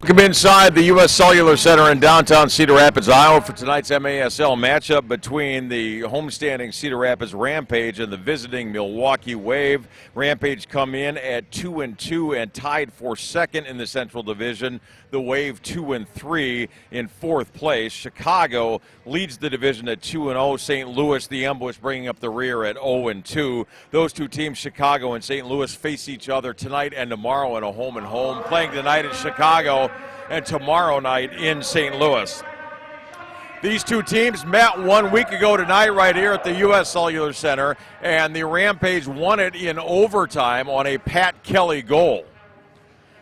Welcome inside the U.S. Cellular Center in downtown Cedar Rapids, Iowa for tonight's MASL matchup between the homestanding Cedar Rapids Rampage and the visiting Milwaukee Wave. Rampage come in at 2-2 and tied for second in the Central Division. The Wave 2-3 in fourth place. Chicago leads the division at 2-0. St. Louis, the ambush, bringing up the rear at 0-2. Those two teams, Chicago and St. Louis, face each other tonight and tomorrow in a home-and-home. Playing tonight in Chicago and tomorrow night in St. Louis. These two teams met 1 week ago tonight right here at the U.S. Cellular Center, and the Rampage won it in overtime on a Pat Kelly goal.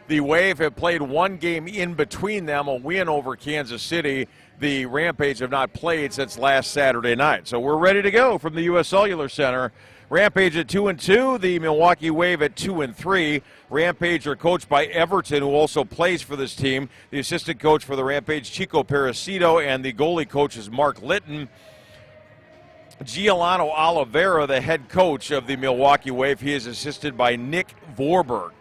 The Wave have played one game in between them, a win over Kansas City. The Rampage have not played since last Saturday night. So we're ready to go from the U.S. Cellular Center. Rampage at 2-2, the Milwaukee Wave at 2-3. Rampage are coached by Everton, who also plays for this team. The assistant coach for the Rampage, Chico Perecito, and the goalie coach is Mark Litton. Giuliano Oliveira, the head coach of the Milwaukee Wave, he is assisted by Nick Vorberg.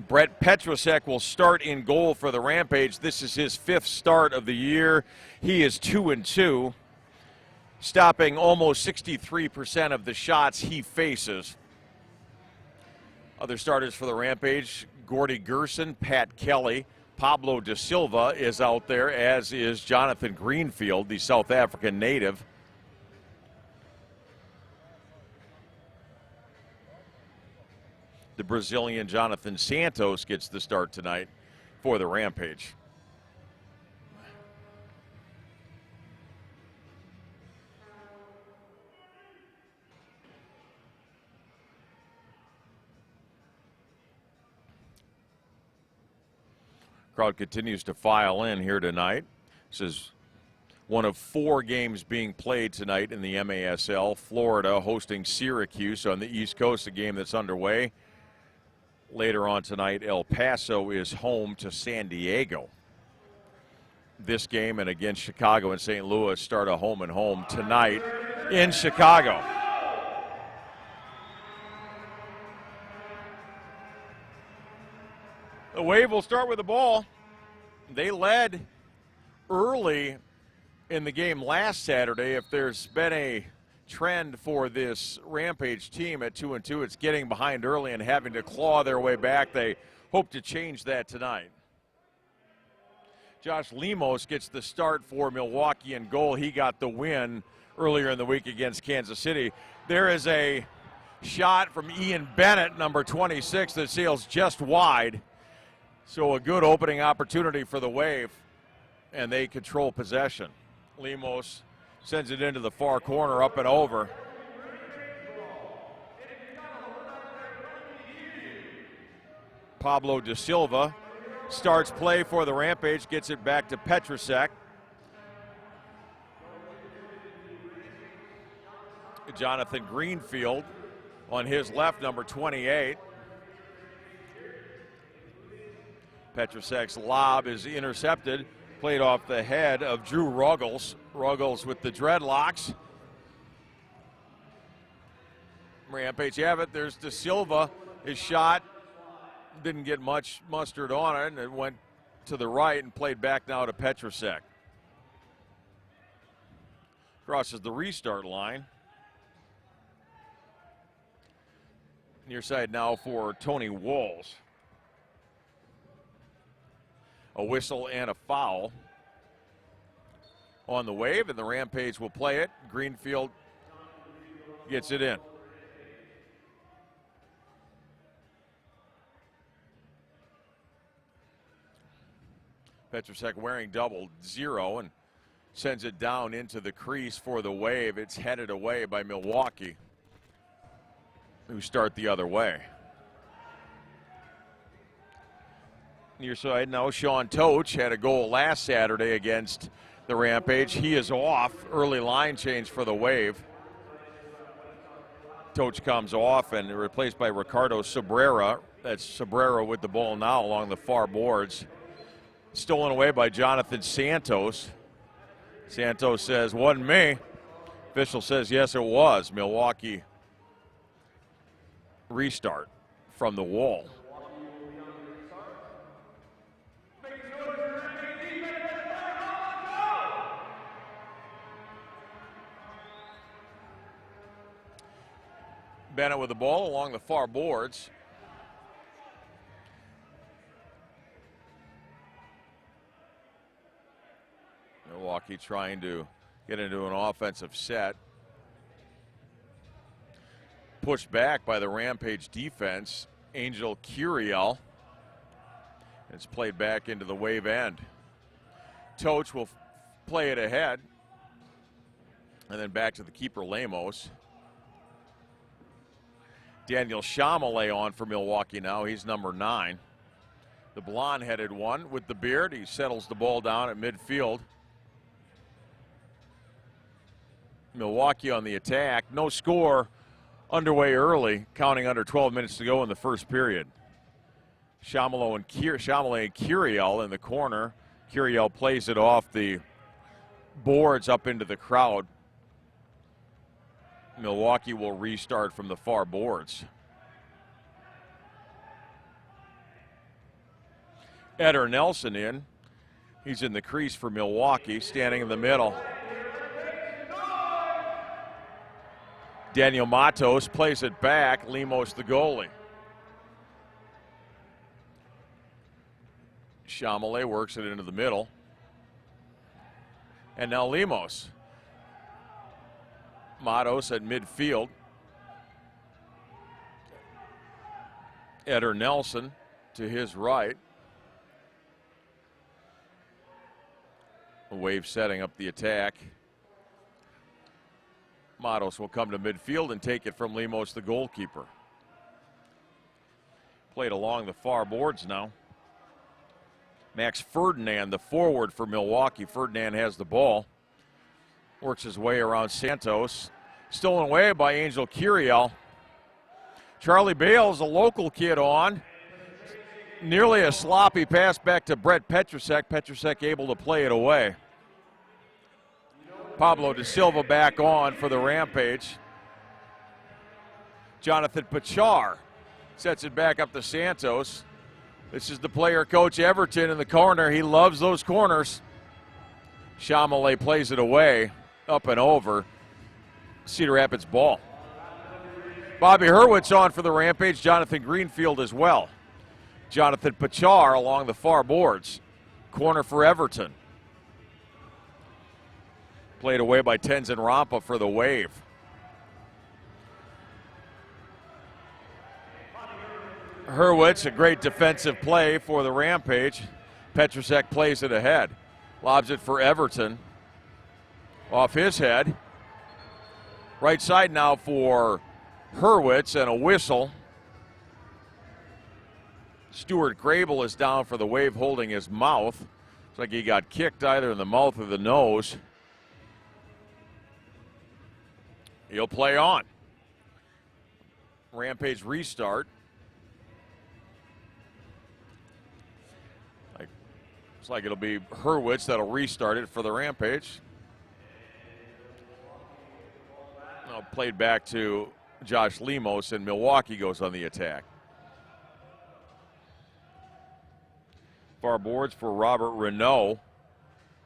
Brett Petrosek will start in goal for the Rampage. This is his fifth start of the year. He is 2-2, stopping almost 63% of the shots he faces. Other starters for the Rampage, Gordy Gerson, Pat Kelly, Pablo Da Silva is out there, as is Jonathan Greenfield, the South African native. The Brazilian Jonathan Santos gets the start tonight for the Rampage. Crowd continues to file in here tonight. This is one of 4 games being played tonight in the MASL. Florida hosting Syracuse on the East Coast, a game that's underway. Later on tonight, El Paso is home to San Diego. This game and against Chicago and St. Louis start a home-and-home tonight in Chicago. The Wave will start with the ball. They led early in the game last Saturday. If there's been a trend for this Rampage team at 2-2, it's getting behind early and having to claw their way back. They hope to change that tonight. Josh Lemos gets the start for Milwaukee in goal. He got the win earlier in the week against Kansas City. There is a shot from Ian Bennett, number 26, that sails just wide. So a good opening opportunity for the Wave, and they control possession. Lemos sends it into the far corner, up and over. Pablo Da Silva starts play for the Rampage, gets it back to Petrosek. Jonathan Greenfield on his left, number 28. Petrosek's lob is intercepted. Played off the head of Drew Ruggles. Ruggles with the dreadlocks. Rampage have it. There's Da Silva. His shot didn't get much mustard on it, and it went to the right and played back now to Petrosek. Crosses the restart line. Near side now for Tony Walls. A whistle and a foul on the Wave, and the Rampage will play it. Greenfield gets it in. Petrosek wearing double 0 and sends it down into the crease for the Wave. It's headed away by Milwaukee, who start the other way. Near side now, Sean Toach had a goal last Saturday against the Rampage. He is off. Early line change for the Wave. Toach comes off and replaced by Ricardo Cabrera. That's Cabrera with the ball now along the far boards. Stolen away by Jonathan Santos. Santos says, wasn't me. Official says, yes, it was. Milwaukee restart from the wall. Bennett with the ball along the far boards. Milwaukee trying to get into an offensive set. Pushed back by the Rampage defense. Angel Curiel. It's played back into the Wave end. Toch will play it ahead. And then back to the keeper, Lemos. Daniel Chamelet on for Milwaukee now. He's number 9. The blonde-headed one with the beard. He settles the ball down at midfield. Milwaukee on the attack. No score underway early, counting under 12 minutes to go in the first period. Chamelet and Curiel in the corner. Curiel plays it off the boards up into the crowd. Milwaukee will restart from the far boards. Eder Nelson in. He's in the crease for Milwaukee, standing in the middle. Daniel Matos plays it back. Lemos the goalie. Chamelet works it into the middle. And now Lemos. Matos at midfield. Eder Nelson to his right. The Wave setting up the attack. Matos will come to midfield and take it from Lemos, the goalkeeper. Played along the far boards now. Max Ferdinand, the forward for Milwaukee. Ferdinand has the ball. Works his way around Santos. Stolen away by Angel Curiel. Charlie Bales, a local kid on. Nearly a sloppy pass back to Brett Petrusek. Petrusek able to play it away. Pablo De Silva back on for the Rampage. Jonathan Pachar sets it back up to Santos. This is the player coach Everton in the corner. He loves those corners. Chamelet plays it away, up and over. Cedar Rapids ball. Bobby Hurwitz on for the Rampage. Jonathan Greenfield as well. Jonathan Pachar along the far boards. Corner for Everton. Played away by Tenzin Rampa for the Wave. Hurwitz, a great defensive play for the Rampage. Petrusek plays it ahead. Lobs it for Everton. Off his head. Right side now for Hurwitz and a whistle. Stuart Grable is down for the Wave, holding his mouth. Looks like he got kicked either in the mouth or the nose. He'll play on. Rampage restart. Looks like it'll be Hurwitz that'll restart it for the Rampage. Now played back to Josh Lemos, and Milwaukee goes on the attack. Far boards for Robert Renault.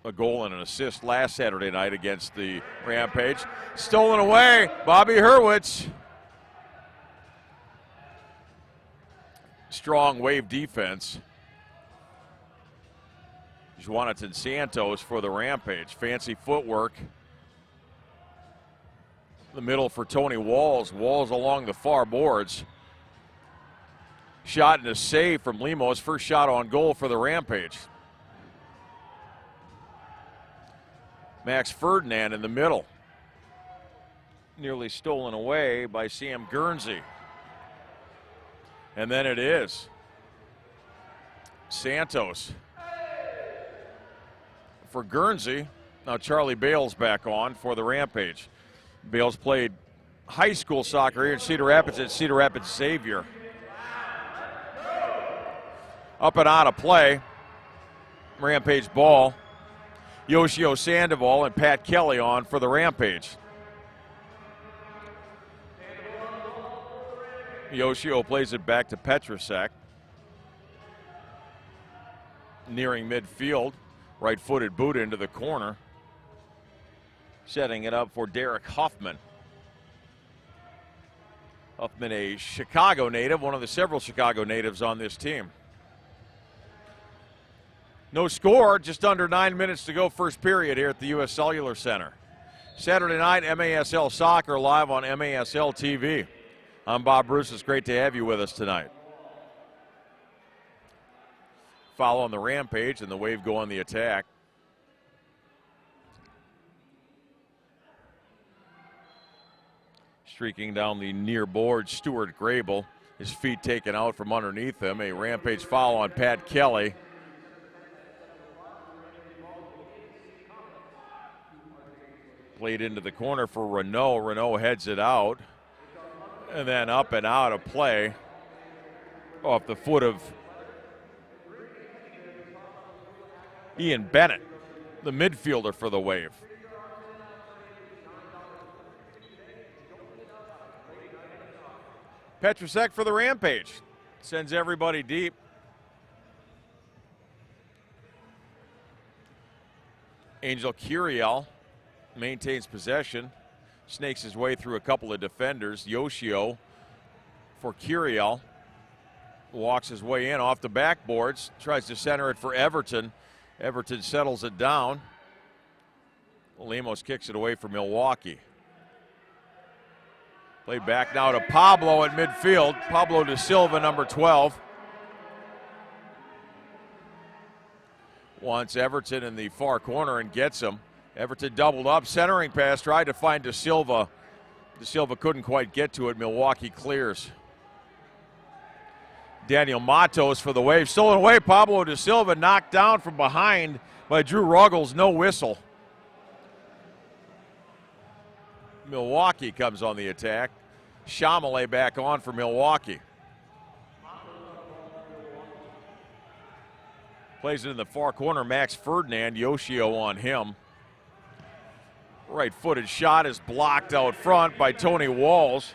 A goal and an assist last Saturday night against the Rampage. Stolen away, Bobby Hurwitz. Strong Wave defense. Jonathan Santos for the Rampage. Fancy footwork. The middle for Tony Walls. Walls along the far boards. Shot and a save from Lemos. First shot on goal for the Rampage. Max Ferdinand in the middle. Nearly stolen away by Sam Guernsey. And then it is Santos for Guernsey. Now Charlie Bales back on for the Rampage. Bales played high school soccer here in Cedar Rapids at Cedar Rapids Xavier. Up and out of play. Rampage ball. Yoshio Sandoval and Pat Kelly on for the Rampage. Yoshio plays it back to Petrusek. Nearing midfield, right-footed boot into the corner. Setting it up for Derek Huffman. Huffman, a Chicago native, one of the several Chicago natives on this team. No score, just under 9 minutes to go first period here at the U.S. Cellular Center. Saturday night, MASL Soccer live on MASL TV. I'm Bob Bruce. It's great to have you with us tonight. Foul on the Rampage, and the Wave go on the attack. Streaking down the near board, Stuart Grable. His feet taken out from underneath him. A Rampage foul on Pat Kelly. Played into the corner for Renault. Renault heads it out. And then up and out of play off the foot of Ian Bennett, the midfielder for the Wave. Petrusek for the Rampage. Sends everybody deep. Angel Curiel maintains possession. Snakes his way through a couple of defenders. Yoshio for Curiel. Walks his way in off the backboards. Tries to center it for Everton. Everton settles it down. Lemos kicks it away for Milwaukee. Play back now to Pablo at midfield. Pablo da Silva, number 12. Wants Everton in the far corner and gets him. Everton doubled up, centering pass, tried to find da Silva. Da Silva couldn't quite get to it. Milwaukee clears. Daniel Matos for the Wave. Stolen away. Pablo da Silva knocked down from behind by Drew Ruggles. No whistle. Milwaukee comes on the attack. Chamelet back on for Milwaukee. Plays it in the far corner. Max Ferdinand. Yoshio on him. Right-footed shot is blocked out front by Tony Walls.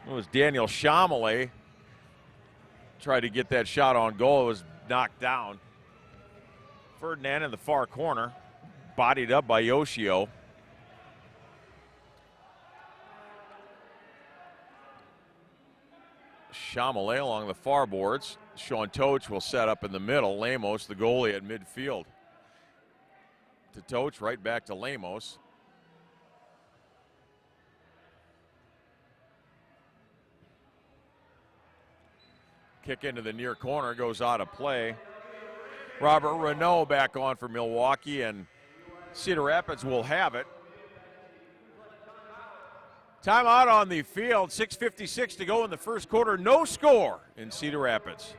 It was Daniel Chamelet. Tried to get that shot on goal. It was knocked down. Ferdinand in the far corner. Bodied up by Yoshio. Chamelet along the far boards. Sean Toach will set up in the middle. Lemos, the goalie, at midfield. To Toach, right back to Lemos. Kick into the near corner, goes out of play. Robert Renault back on for Milwaukee, and Cedar Rapids will have it. Timeout on the field, 6:56 to go in the first quarter. No score in Cedar Rapids.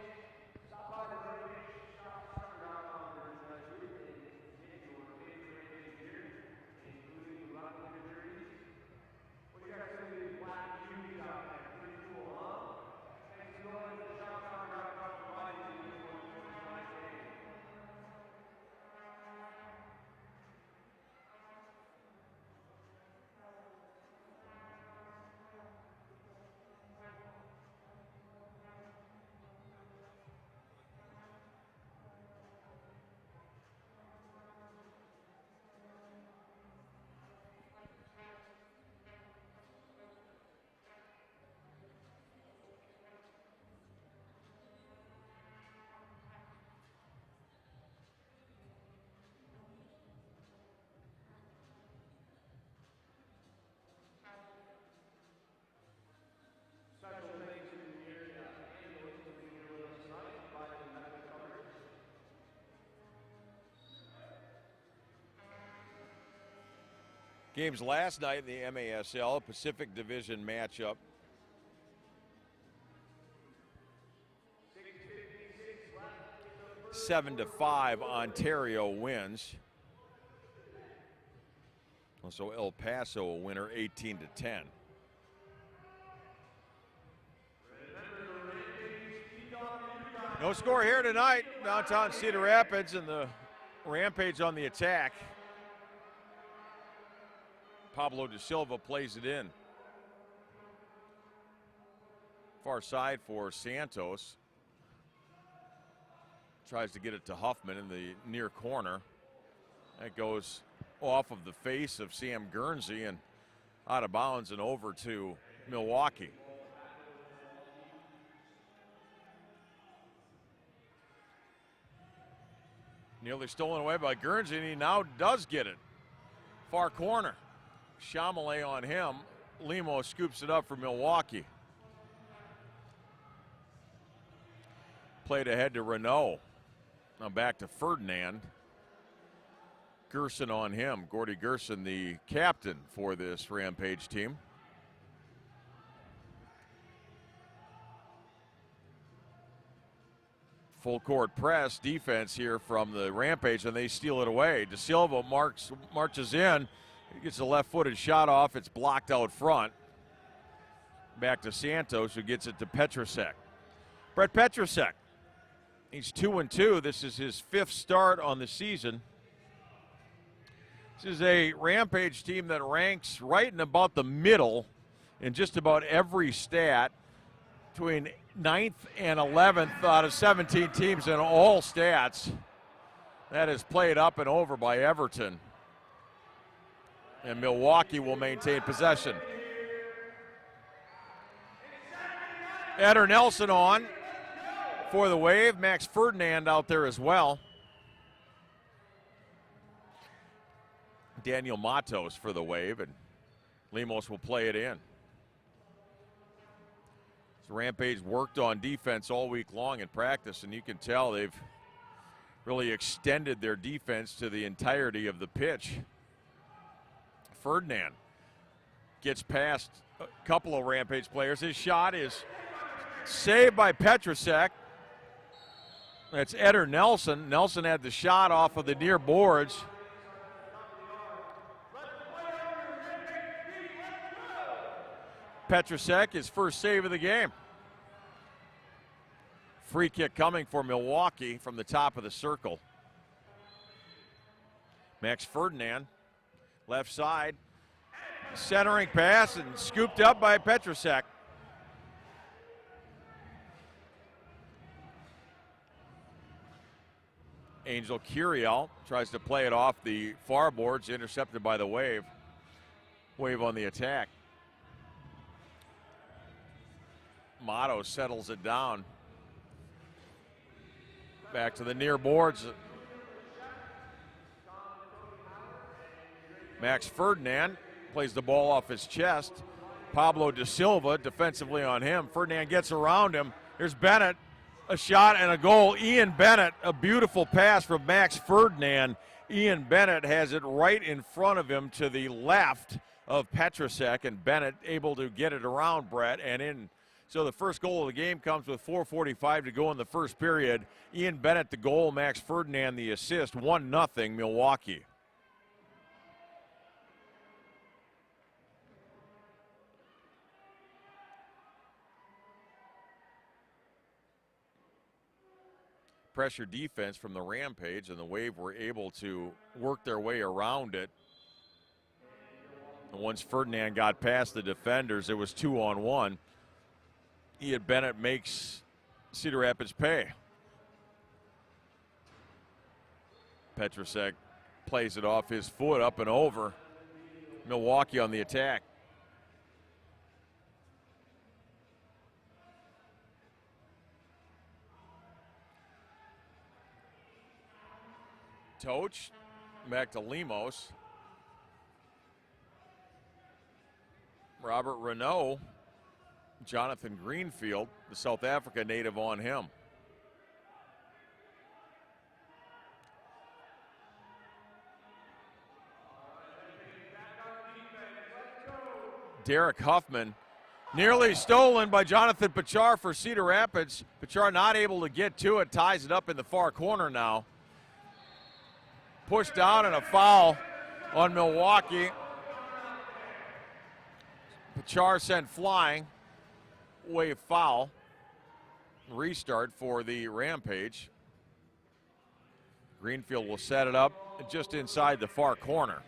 Games last night in the MASL Pacific Division matchup. Seven to 5, Ontario wins. Also El Paso a winner, 18-10. No score here tonight. downtown Cedar Rapids, and the Rampage on the attack. Pablo De Silva plays it in. Far side for Santos. Tries to get it to Huffman in the near corner. That goes off of the face of Sam Guernsey and out of bounds and over to Milwaukee. Nearly stolen away by Guernsey, and he now does get it. Far corner. Chamelet on him. Limo scoops it up for Milwaukee. Played ahead to Renault. Now back to Ferdinand. Gerson on him. Gordy Gerson, the captain for this Rampage team. Full court press defense here from the Rampage, and they steal it away. De Silva marches in. He gets a left-footed shot off. It's blocked out front. Back to Santos, who gets it to Petrusek. Brett Petrusek. He's 2-2. This is his 5th start on the season. This is a Rampage team that ranks right in about the middle in just about every stat, between 9th and 11th out of 17 teams in all stats. That is played up and over by Everton. And Milwaukee will maintain possession. Eder Nelson on for the Wave. Max Ferdinand out there as well. Daniel Matos for the Wave, and Lemos will play it in. So Rampage worked on defense all week long in practice, and you can tell they've really extended their defense to the entirety of the pitch. Ferdinand gets past a couple of Rampage players. His shot is saved by Petrusek. That's Eder Nelson. Nelson had the shot off of the near boards. Petrusek, his first save of the game. Free kick coming for Milwaukee from the top of the circle. Max Ferdinand, left side, centering pass and scooped up by Petrusek. Angel Curiel tries to play it off the far boards, intercepted by the Wave. Wave on the attack. Mato settles it down. Back to the near boards. Max Ferdinand plays the ball off his chest. Pablo De Silva defensively on him. Ferdinand gets around him. Here's Bennett. A shot and a goal. Ian Bennett, a beautiful pass from Max Ferdinand. Ian Bennett has it right in front of him to the left of Petrusek, and Bennett able to get it around Brett and in. So the first goal of the game comes with 4:45 to go in the first period. Ian Bennett the goal, Max Ferdinand the assist. 1-0 Milwaukee. Pressure defense from the Rampage, and the Wave were able to work their way around it. And once Ferdinand got past the defenders, it was 2-on-1. Ian Bennett makes Cedar Rapids pay. Petrusek plays it off his foot up and over. Milwaukee on the attack. Toch back to Lemos. Robert Renault. Jonathan Greenfield, the South Africa native, on him. Derek Huffman, nearly stolen by Jonathan Pachar for Cedar Rapids. Pachar not able to get to it, ties it up in the far corner now. Pushed down and a foul on Milwaukee. Pachar sent flying. Wave foul. Restart for the Rampage. Greenfield will set it up just inside the far corner.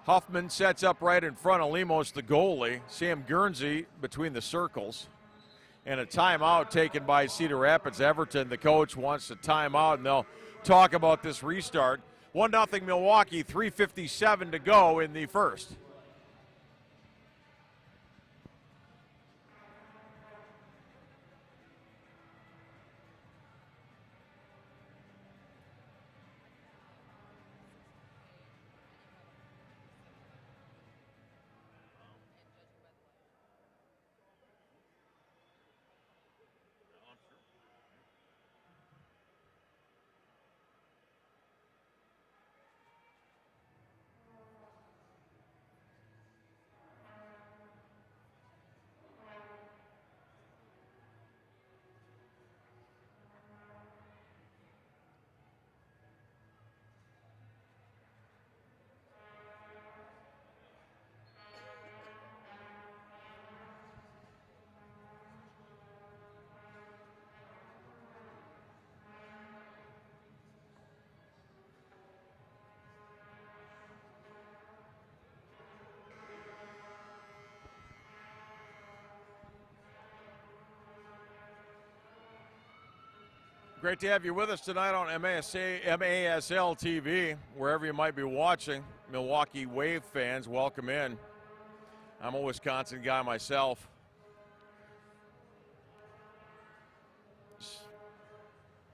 Huffman sets up right in front of Lemos, the goalie. Sam Guernsey between the circles. And a timeout taken by Cedar Rapids. Everton, the coach, wants a timeout, and they'll talk about this restart. 1-0 Milwaukee, 3:57 to go in the first. Great to have you with us tonight on MASL TV, wherever you might be watching. Milwaukee Wave fans, welcome in. I'm a Wisconsin guy myself.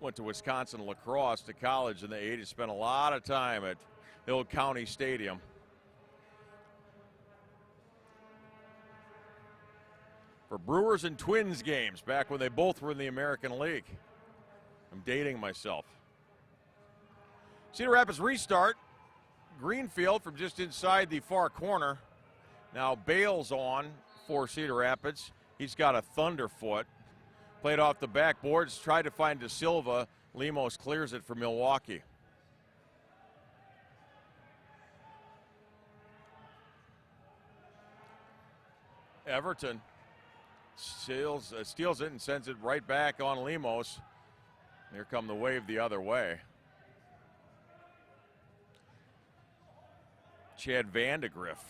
Went to Wisconsin lacrosse to college in the 80s, spent a lot of time at Hill County Stadium. For Brewers and Twins games back when they both were in the American League. I'm dating myself. Cedar Rapids restart. Greenfield from just inside the far corner. Now Bales on for Cedar Rapids. He's got a thunderfoot. Played off the backboards, tried to find De Silva. Lemos clears it for Milwaukee. Everton steals it and sends it right back on Lemos. Here come the Wave the other way. Chad Vandegrift,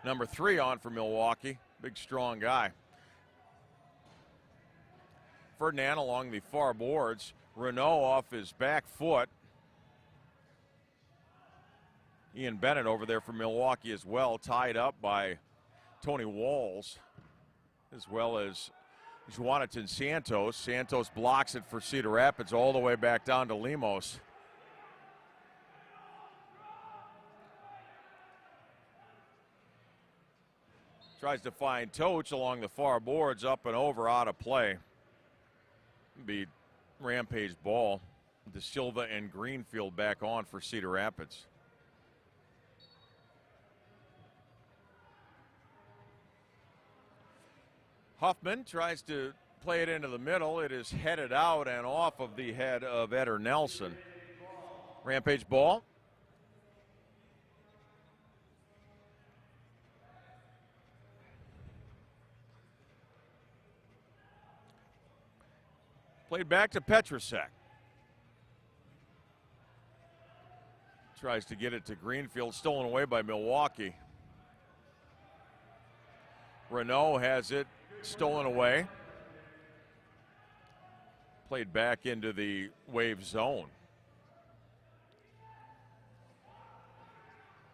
number 3 on for Milwaukee. Big, strong guy. Ferdinand along the far boards. Renault off his back foot. Ian Bennett over there for Milwaukee as well, tied up by Tony Walls, as well as Juanatan Santos. Santos blocks it for Cedar Rapids all the way back down to Lemos. Tries to find Toch along the far boards, up and over, out of play. Be Rampage ball. De Silva and Greenfield back on for Cedar Rapids. Huffman tries to play it into the middle. It is headed out and off of the head of Eder Nelson. Rampage ball. Played back to Petrusek. Tries to get it to Greenfield, stolen away by Milwaukee. Renault has it, stolen away. Played back into the Wave zone.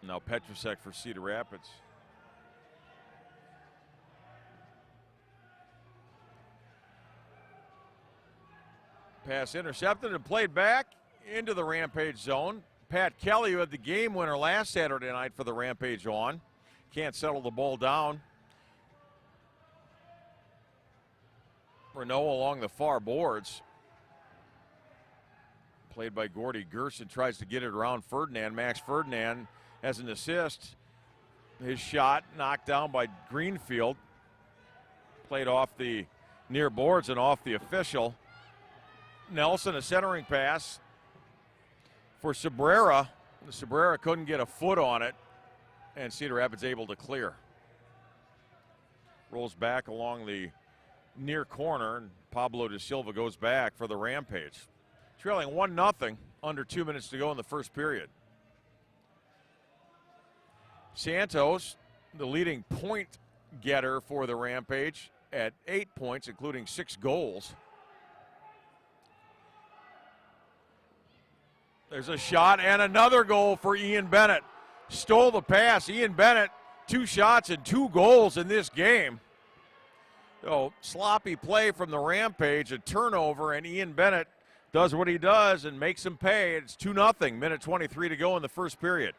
Now Petrusek for Cedar Rapids. Pass intercepted and played back into the Rampage zone. Pat Kelly, who had the game winner last Saturday night for the Rampage on. Can't settle the ball down. Renault along the far boards. Played by Gordy Gerson, tries to get it around Ferdinand. Max Ferdinand has an assist. His shot knocked down by Greenfield. Played off the near boards and off the official. Nelson, a centering pass for Cabrera. Cabrera couldn't get a foot on it, and Cedar Rapids able to clear. Rolls back along the near corner, and Pablo De Silva goes back for the Rampage. Trailing 1-0, under 2 minutes to go in the first period. Santos, the leading point getter for the Rampage at 8 points, including 6 goals. There's a shot and another goal for Ian Bennett. Stole the pass. Ian Bennett, 2 shots and 2 goals in this game. So sloppy play from the Rampage, a turnover, and Ian Bennett does what he does and makes him pay. It's 2-0, minute 23 to go in the first period.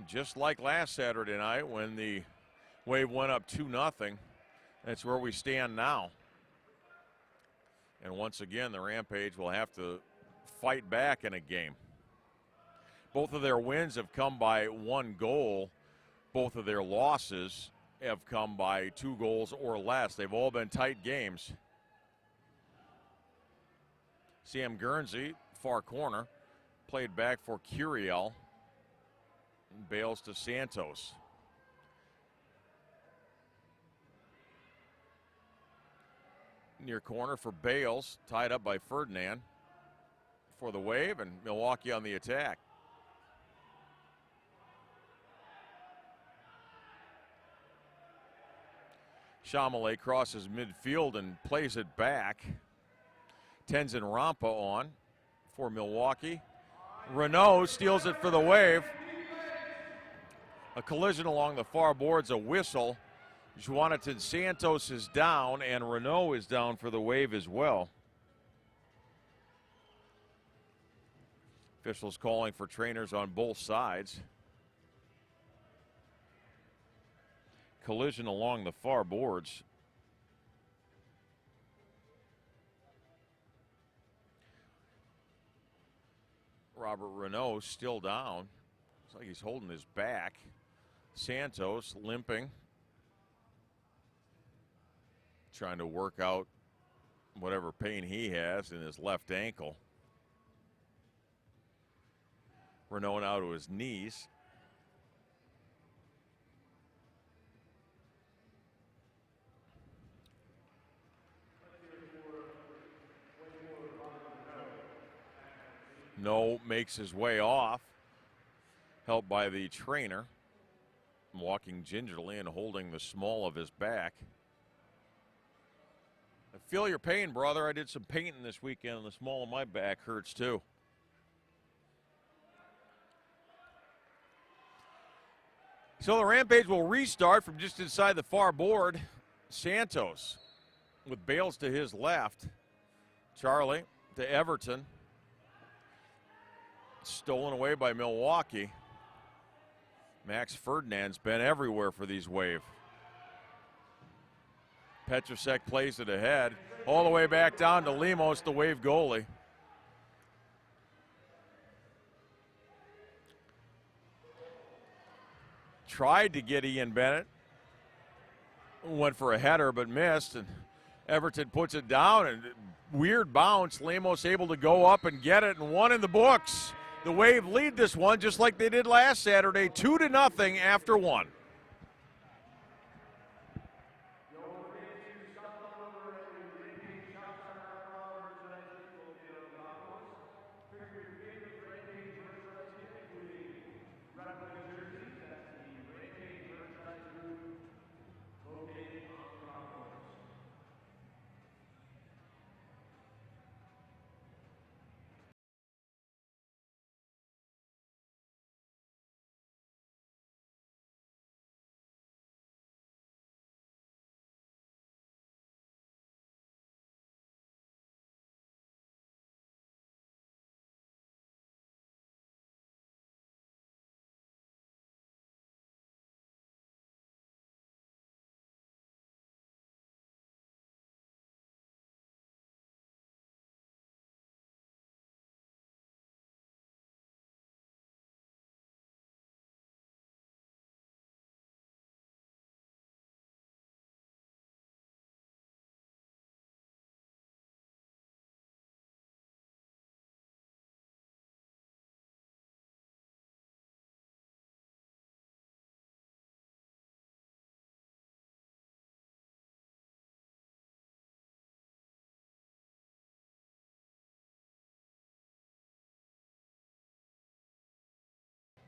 Just like last Saturday night when the Wave went up 2-0, that's where we stand now. And once again, the Rampage will have to fight back in a game. Both of their wins have come by 1 goal. Both of their losses have come by 2 goals or less. They've all been tight games. Sam Guernsey, far corner, played back for Curiel. Bales to Santos. Near corner for Bales, tied up by Ferdinand for the Wave, and Milwaukee on the attack. Chamelet crosses midfield and plays it back. Tenzin Rampa on for Milwaukee. Renault steals it for the Wave. A collision along the far boards, a whistle. Juanatan Santos is down, and Renault is down for the Wave as well. Officials calling for trainers on both sides. Collision along the far boards. Robert Renault still down. Looks like he's holding his back. Santos limping, trying to work out whatever pain he has in his left ankle. Renault now to his knees. No makes his way off, helped by the trainer, walking gingerly and holding the small of his back. I feel your pain, brother. I did some painting this weekend and the small of my back hurts too. So the Rampage will restart from just inside the far board. Santos with Bales to his left. Charlie to Everton. Stolen away by Milwaukee. Max Ferdinand's been everywhere for these Wave. Petrosek plays it ahead. All the way back down to Lemos, the Wave goalie. Tried to get Ian Bennett. Went for a header but missed. And Everton puts it down. And weird bounce. Lemos able to go up and get it. And 1 in the books. The Wave lead this one just like they did last Saturday, 2-0 after 1.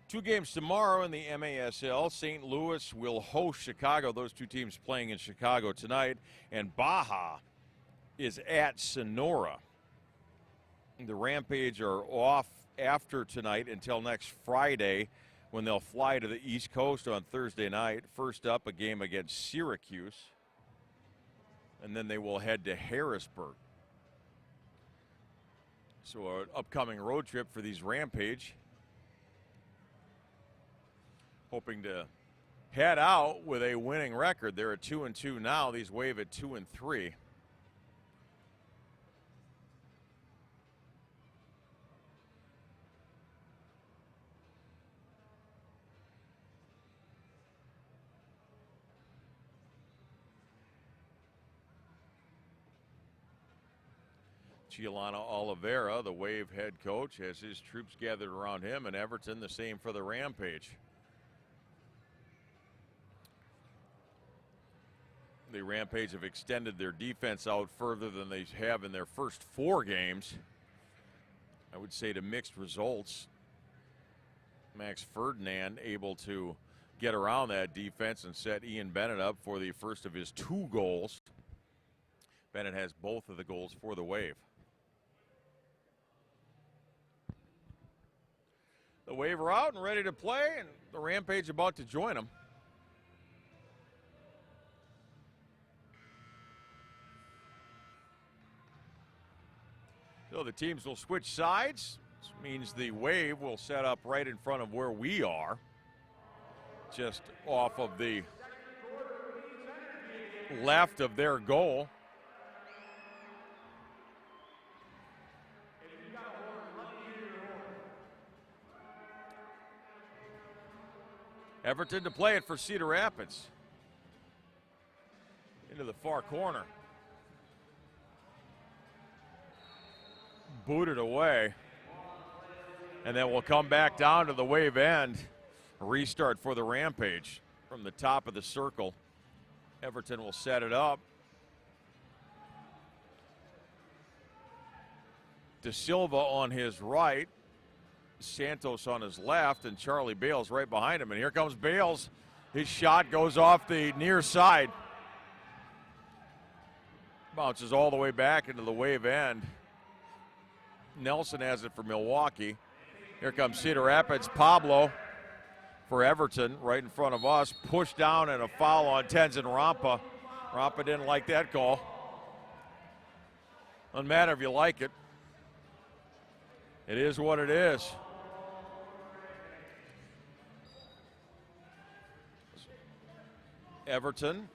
2 games tomorrow in the MASL. St. Louis will host Chicago. Those 2 teams playing in Chicago tonight. And Baja is at Sonora. The Rampage are off after tonight until next Friday when they'll fly to the East Coast on Thursday night. First up, a game against Syracuse. And then they will head to Harrisburg. So an upcoming road trip for these Rampage. Hoping to head out with a winning record. They're at 2-2 now. These Wave at 2-3. Giuliano Oliveira, the Wave head coach, has his troops gathered around him, and Everton the same for the Rampage. The Rampage have extended their defense out further than they have in their first 4 games. I would say to mixed results. Max Ferdinand able to get around that defense and set Ian Bennett up for the first of his 2 goals. Bennett has both of the goals for the Wave. The Wave are out and ready to play, and the Rampage about to join them. So the teams will switch sides. This means the Wave will set up right in front of where we are, just off of the left of their goal. Everton to play it for Cedar Rapids. Into the far corner. Booted away. And then we'll come back down to the Wave end. Restart for the Rampage from the top of the circle. Everton will set it up. De Silva on his right. Santos on his left, and Charlie Bales right behind him. And here comes Bales. His shot goes off the near side. Bounces all the way back into the Wave end. Nelson has it for Milwaukee. Here comes Cedar Rapids. Pablo for Everton right in front of us. Push down and a foul on Tenzin Rampa. Rampa didn't like that call. Doesn't matter if you like it. It is what it is. Everton.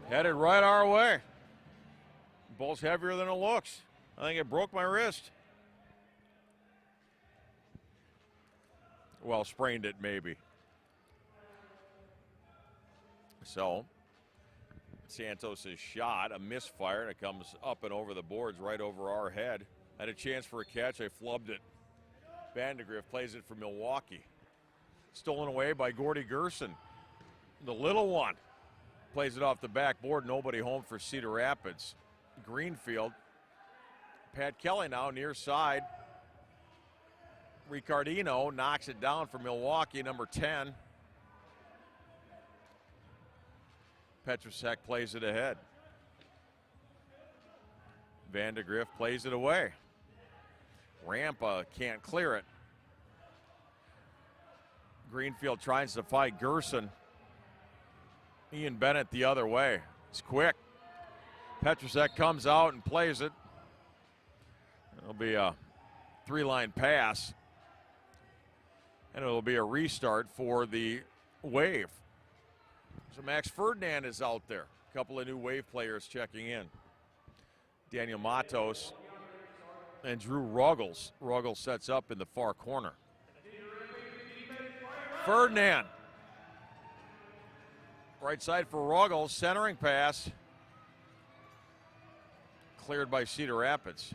Headed right our way. Ball's heavier than it looks. I think it broke my wrist. Well, sprained it maybe. So, Santos' shot, a misfire, and it comes up and over the boards right over our head. Had a chance for a catch, I flubbed it. Vandegrift plays it for Milwaukee. Stolen away by Gordy Gerson. The little one plays it off the backboard. Nobody home for Cedar Rapids. Greenfield. Pat Kelly now near side. Ricardino knocks it down for Milwaukee, number 10. Petrusek plays it ahead. Vandegrift plays it away. Rampa can't clear it. Greenfield tries to fight Gerson. Ian Bennett the other way. It's quick. Petrusek comes out and plays it. It'll be a 3-line pass. And it'll be a restart for the Wave. So Max Ferdinand is out there. A couple of new Wave players checking in. Daniel Matos and Drew Ruggles. Ruggles sets up in the far corner. Ferdinand. Right side for Ruggles. Centering pass. Cleared by Cedar Rapids.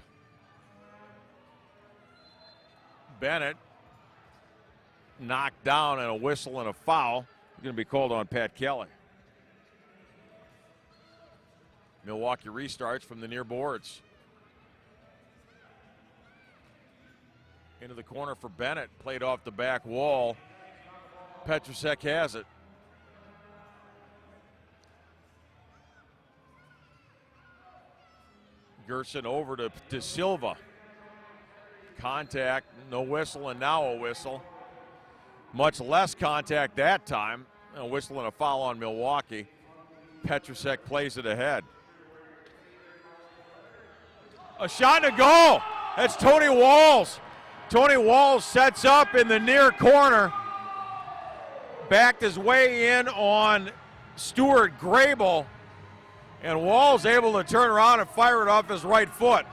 Bennett. Knocked down and a whistle and a foul. Going to be called on Pat Kelly. Milwaukee restarts from the near boards. Into the corner for Bennett. Played off the back wall. Petrusek has it. Gerson over to De Silva. Contact, no whistle, and now a whistle. Much less contact that time. A whistle and a foul on Milwaukee. Petrusek plays it ahead. A shot and a goal. That's Tony Walls. Tony Walls sets up in the near corner. Backed his way in on Stuart Grable. And Walls able to turn around and fire it off his right foot.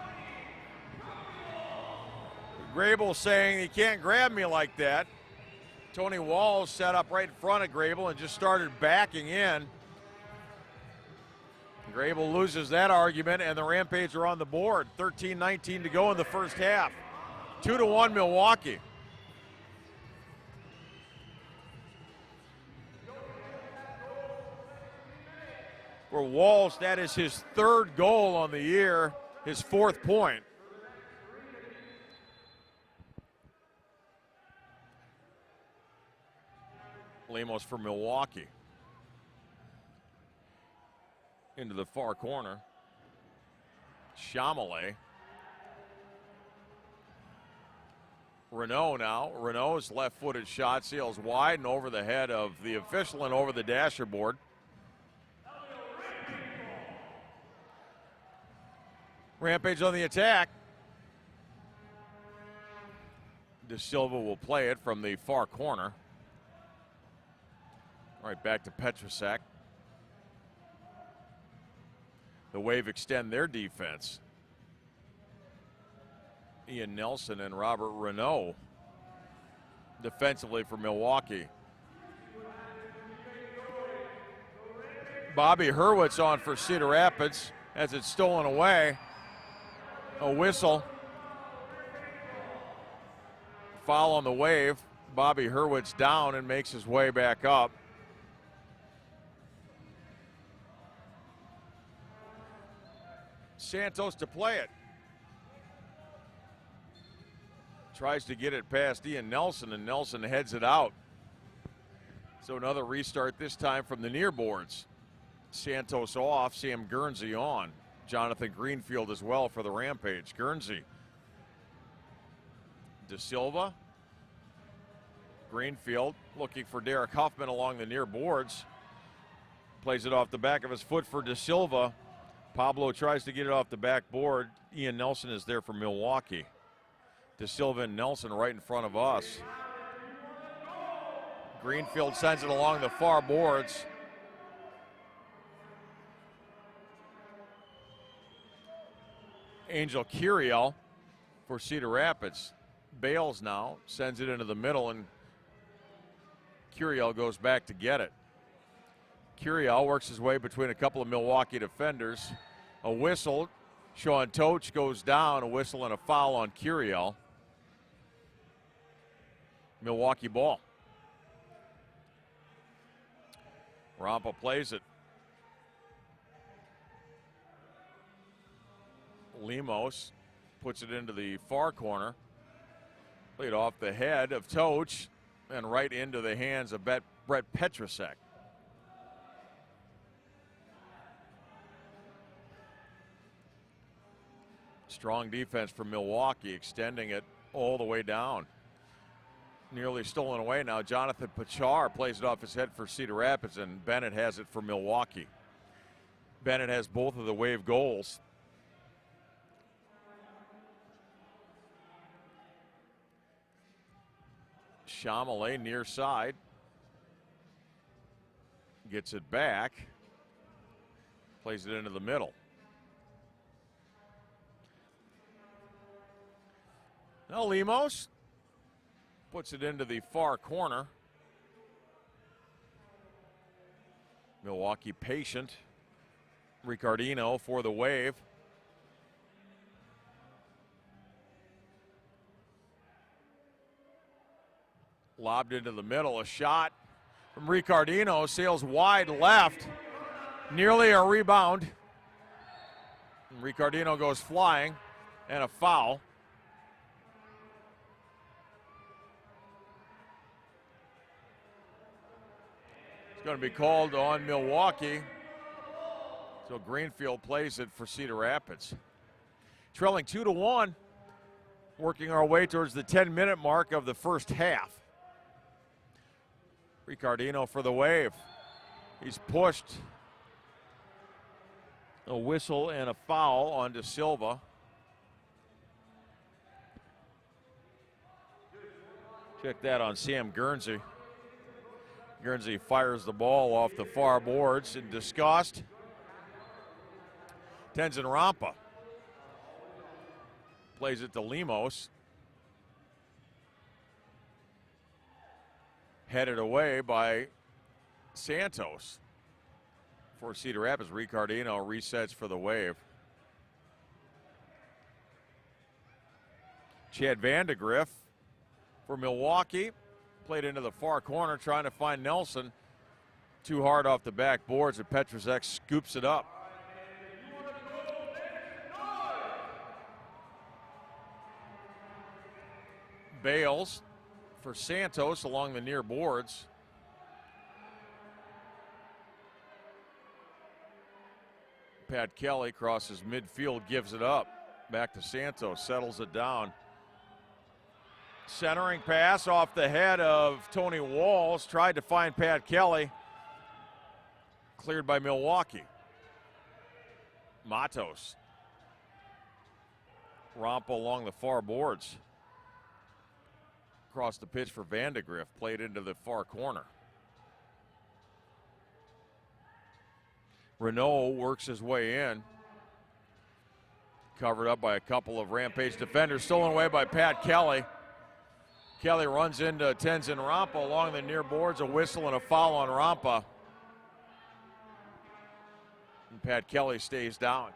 Grable saying he can't grab me like that. Tony Walls set up right in front of Grable and just started backing in. Grable loses that argument, and the Rampage are on the board. 13-19 to go in the first half. 2-1 Milwaukee. For Walls, that is his third goal on the year, his fourth point. Lemos for Milwaukee. Into the far corner. Chamelet. Renault now. Renault's left-footed shot sails wide and over the head of the official and over the dasher board. Rampage on the attack. De Silva will play it from the far corner. Right back to Petrusek. The Wave extend their defense. Ian Nelson and Robert Renault defensively for Milwaukee. Bobby Hurwitz on for Cedar Rapids as it's stolen away. A whistle. Foul on the Wave. Bobby Hurwitz down and makes his way back up. Santos to play it. Tries to get it past Ian Nelson, and Nelson heads it out. So another restart, this time from the near boards. Santos off, Sam Guernsey on. Jonathan Greenfield as well for the Rampage. Guernsey. De Silva. Greenfield looking for Derek Huffman along the near boards. Plays it off the back of his foot for De Silva. Pablo tries to get it off the backboard. Ian Nelson is there for Milwaukee. De Silva and Nelson right in front of us. Greenfield sends it along the far boards. Angel Curiel for Cedar Rapids. Bales now, sends it into the middle, and Curiel goes back to get it. Curiel works his way between a couple of Milwaukee defenders. A whistle. Sean Toch goes down. A whistle and a foul on Curiel. Milwaukee ball. Rampa plays it. Lemos puts it into the far corner. Played off the head of Toch and right into the hands of Brett Petrusek. Strong defense from Milwaukee, extending it all the way down. Nearly stolen away now. Jonathan Pachar plays it off his head for Cedar Rapids, and Bennett has it for Milwaukee. Bennett has both of the Wave goals. Chamelet near side. Gets it back. Plays it into the middle. Now Lemos puts it into the far corner. Milwaukee patient. Ricardino for the Wave. Lobbed into the middle. A shot from Ricardino. Sails wide left. Nearly a rebound. And Ricardino goes flying. And a foul. going to be called on Milwaukee. So Greenfield plays it for Cedar Rapids. Trailing 2-1, working our way towards the 10-minute mark of the first half. Ricardino for the Wave. He's pushed. A whistle and a foul on De Silva. Check that on Sam Guernsey. Guernsey fires the ball off the far boards in disgust. Tenzin Rampa plays it to Lemos. Headed away by Santos. For Cedar Rapids, Ricardino resets for the Wave. Chad Vandegrift for Milwaukee. Played into the far corner, trying to find Nelson. Too hard off the back boards, and Petrusek scoops it up. Bales for Santos along the near boards. Pat Kelly crosses midfield, gives it up. Back to Santos, settles it down. Centering pass off the head of Tony Walls. Tried to find Pat Kelly. Cleared by Milwaukee. Matos. Rampa along the far boards. Across the pitch for Vandegrift. Played into the far corner. Renault works his way in. Covered up by a couple of Rampage defenders. Stolen away by Pat Kelly. Kelly runs into Tenzin Rampa along the near boards. A whistle and a foul on Rampa. And Pat Kelly stays down.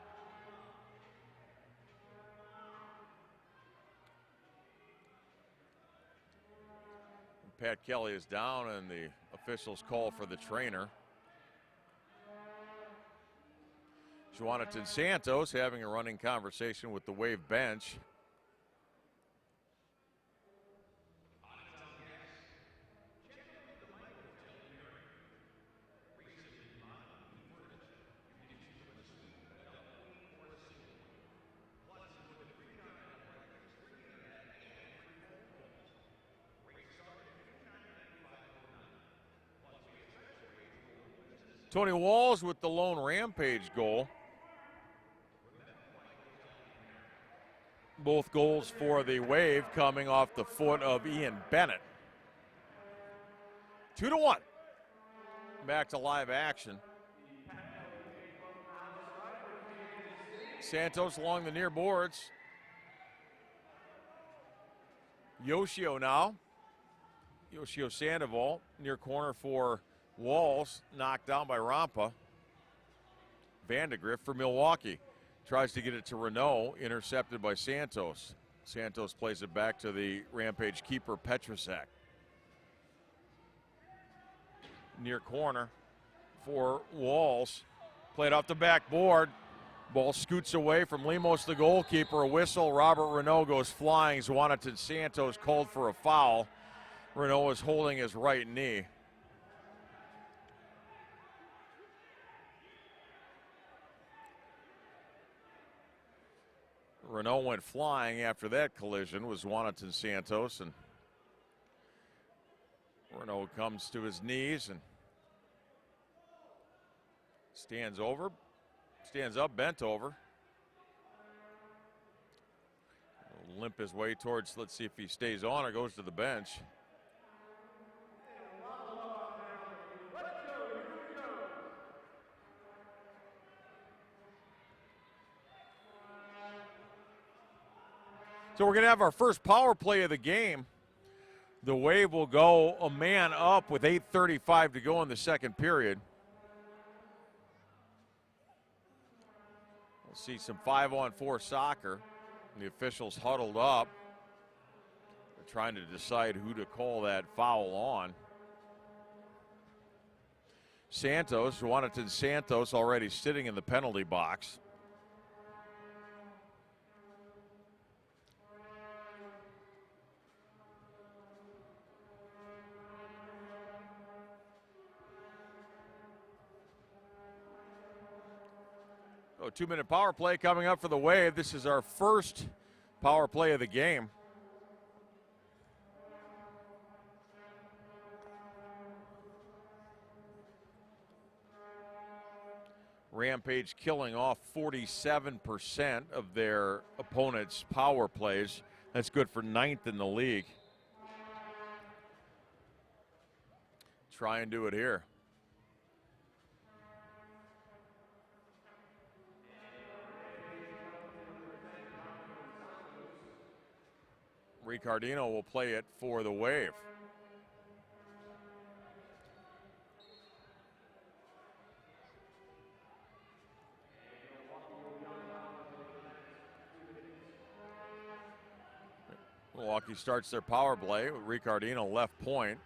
And Pat Kelly is down, and the officials call for the trainer. Jonathan Santos having a running conversation with the Wave bench. Tony Walls with the lone Rampage goal. Both goals for the Wave coming off the foot of Ian Bennett. 2-1. Back to live action. Santos along the near boards. Yoshio now. Yoshio Sandoval near corner for Walls, knocked down by Rampa. Vandegrift for Milwaukee. Tries to get it to Renault, intercepted by Santos. Santos plays it back to the Rampage keeper, Petrusek. Near corner for Walls. Played off the backboard. Ball scoots away from Lemos, the goalkeeper. A whistle. Robert Renault goes flying. Jonathan Santos called for a foul. Renault is holding his right knee. Renault went flying after that collision with Jonathan Santos, and Renault comes to his knees and stands up, bent over. Limp his way towards, let's see if he stays on or goes to the bench. So we're going to have our first power play of the game. The Wave will go a man up with 8:35 to go in the second period. We'll see some 5-on-4 soccer. The officials huddled up. They're trying to decide who to call that foul on. Jonathan Santos already sitting in the penalty box. So 2-minute power play coming up for the Wave. This is our first power play of the game. Rampage killing off 47% of their opponent's power plays. That's good for 9th in the league. Try and do it here. Ricardino will play it for the Wave. Milwaukee starts their power play with Ricardino left point.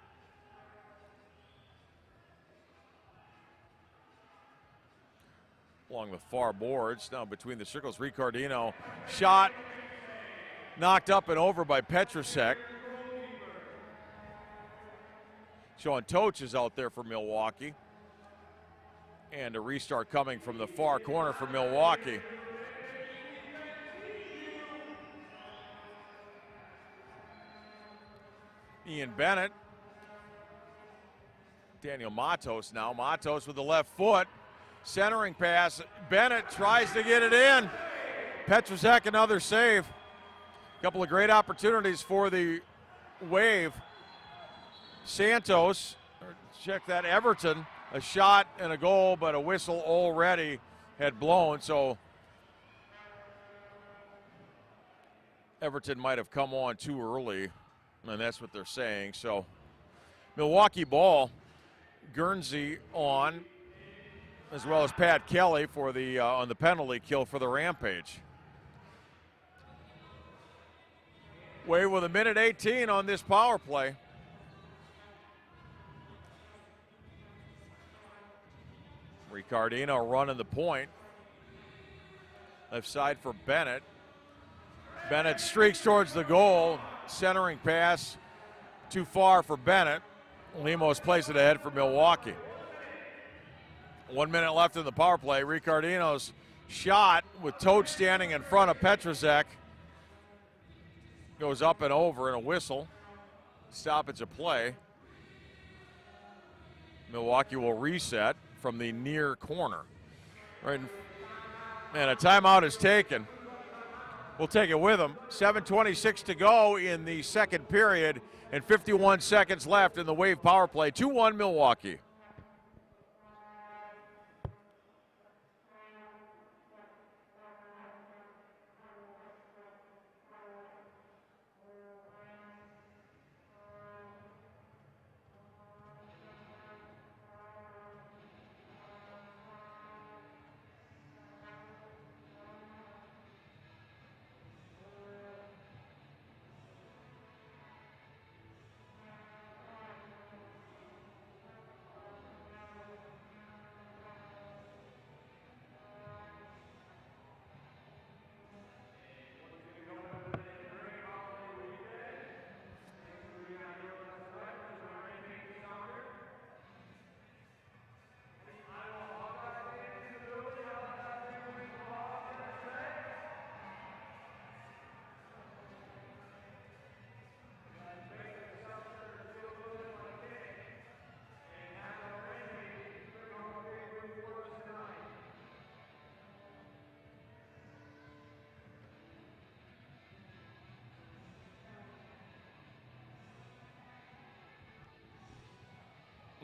Along the far boards, now between the circles, Ricardino shot, knocked up and over by Petrusek. Sean Toch is out there for Milwaukee. And a restart coming from the far corner for Milwaukee. Ian Bennett. Daniel Matos now. Matos with the left foot. Centering pass. Bennett tries to get it in. Petrusek another save. A couple of great opportunities for the Wave. Santos, check that, Everton, a shot and a goal, but a whistle already had blown, so Everton might have come on too early, and that's what they're saying. So Milwaukee ball, Guernsey on, as well as Pat Kelly for the on the penalty kill for the Rampage. Wave with 1:18 on this power play. Ricardino running the point. Left side for Bennett. Bennett streaks towards the goal. Centering pass too far for Bennett. Lemos plays it ahead for Milwaukee. 1 minute left in the power play. Ricardino's shot with Toch standing in front of Petrusek. Goes up and over and a whistle. Stoppage of play. Milwaukee will reset from the near corner. Right, and a timeout is taken. We'll take it with them. 7:26 to go in the second period and 51 seconds left in the Wave power play. 2-1 Milwaukee.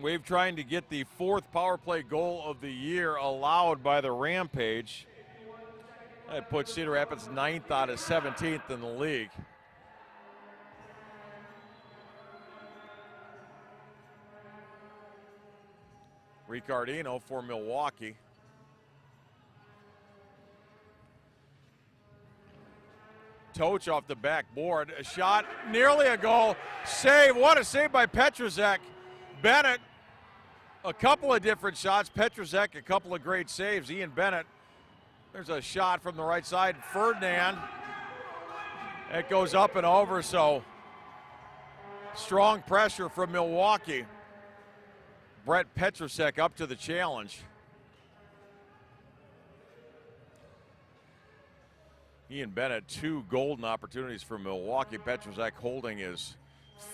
Wave trying to get the 4th power play goal of the year allowed by the Rampage. That puts Cedar Rapids 9th out of 17th in the league. Ricardino for Milwaukee. Toch off the backboard. A shot, nearly a goal. Save, what a save by Petrusek. Bennett, a couple of different shots. Petrusek, a couple of great saves. Ian Bennett, there's a shot from the right side. Ferdinand, it goes up and over, so strong pressure from Milwaukee. Brett Petrusek up to the challenge. Ian Bennett, 2 golden opportunities for Milwaukee. Petrusek holding his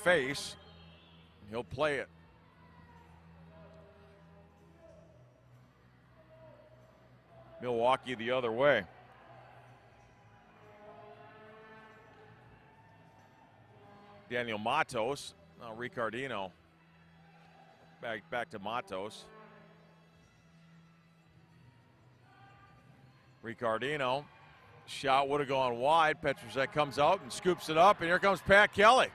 face. He'll play it. Milwaukee the other way. Daniel Matos. Now Ricardino. Back to Matos. Ricardino. Shot would have gone wide. Petrusek comes out and scoops it up, and here comes Pat Kelly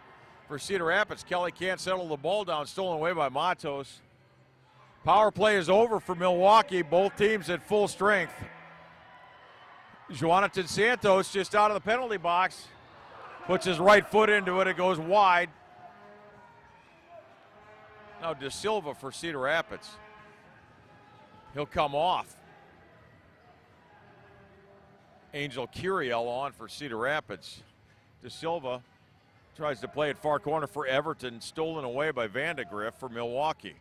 for Cedar Rapids. Kelly can't settle the ball down, stolen away by Matos. Power play is over for Milwaukee. Both teams at full strength. Jonathan Santos just out of the penalty box. Puts his right foot into it. It goes wide. Now De Silva for Cedar Rapids. He'll come off. Angel Curiel on for Cedar Rapids. De Silva tries to play it far corner for Everton. Stolen away by Vandegrift for Milwaukee.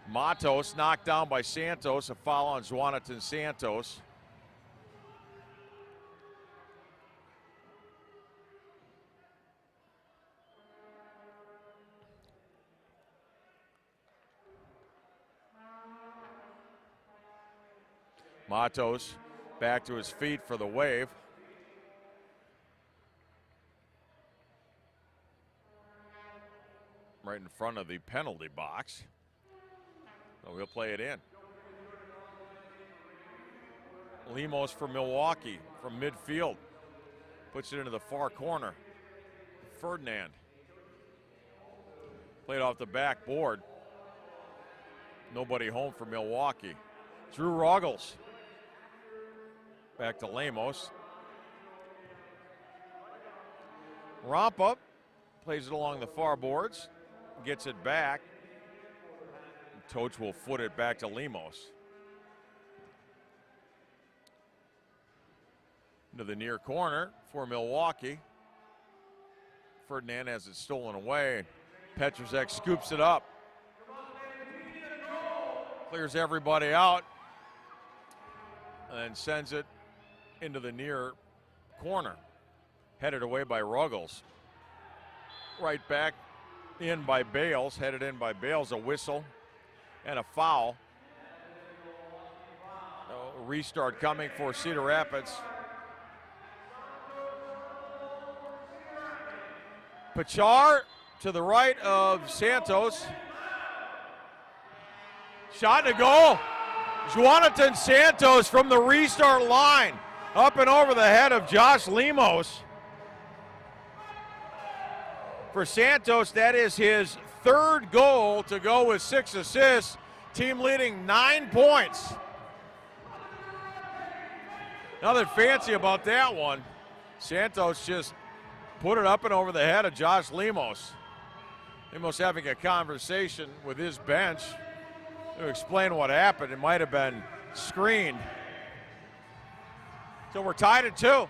Matos knocked down by Santos. A foul on Jonathan Santos. Matos back to his feet for the wave. Right in front of the penalty box. So we'll play it in. Lemos for Milwaukee from midfield. Puts it into the far corner. Ferdinand. Played off the backboard. Nobody home for Milwaukee. Drew Ruggles. Back to Lemos. Rampa plays it along the far boards. Gets it back. Toach will foot it back to Lemos. Into the near corner for Milwaukee. Ferdinand has it stolen away. Petrusek scoops it up. Clears everybody out. And then sends it into the near corner. Headed away by Ruggles. Right back in by Bales. Headed in by Bales. A whistle and a foul. A restart coming for Cedar Rapids. Pachar to the right of Santos. Shot and a goal. Jonathan Santos from the restart line. Up and over the head of Josh Lemos. For Santos, that is his 3rd goal to go with 6 assists. Team leading 9 points. Nothing fancy about that one. Santos just put it up and over the head of Josh Lemos. Lemos having a conversation with his bench to explain what happened. It might have been screened. So we're tied at 2.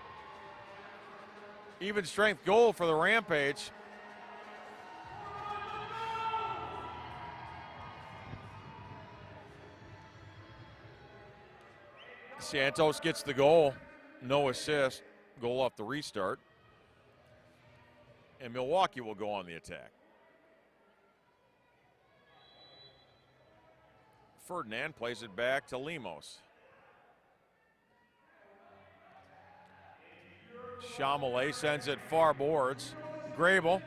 Even strength goal for the Rampage. Santos gets the goal. No assist. Goal off the restart. And Milwaukee will go on the attack. Ferdinand plays it back to Lemos. Chamelet sends it far boards. Grable.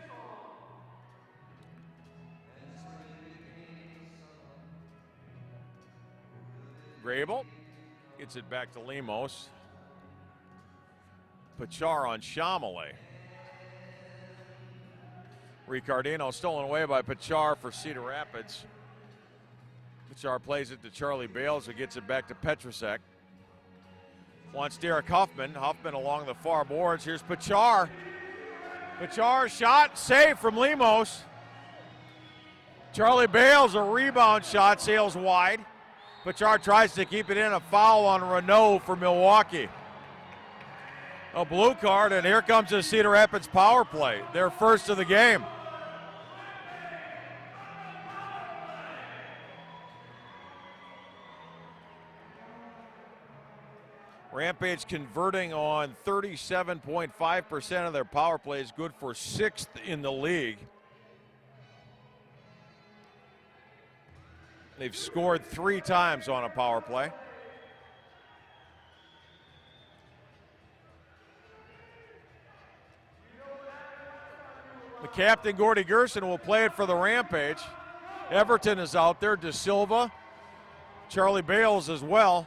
Grable gets it back to Lemos. Pachar on Chamelet. Ricardino stolen away by Pachar for Cedar Rapids. Pachar plays it to Charlie Bales, who gets it back to Petrusek. Wants Derek Huffman. Huffman along the far boards. Here's Pachar. Pachar shot, save from Lemos. Charlie Bales, a rebound shot, sails wide. Pachar tries to keep it in. A foul on Renault for Milwaukee. A blue card, and here comes the Cedar Rapids power play. Their first of the game. Rampage converting on 37.5% of their power plays, good for 6th in the league. They've scored 3 times on a power play. The captain, Gordy Gerson, will play it for the Rampage. Everton is out there, De Silva, Charlie Bales as well.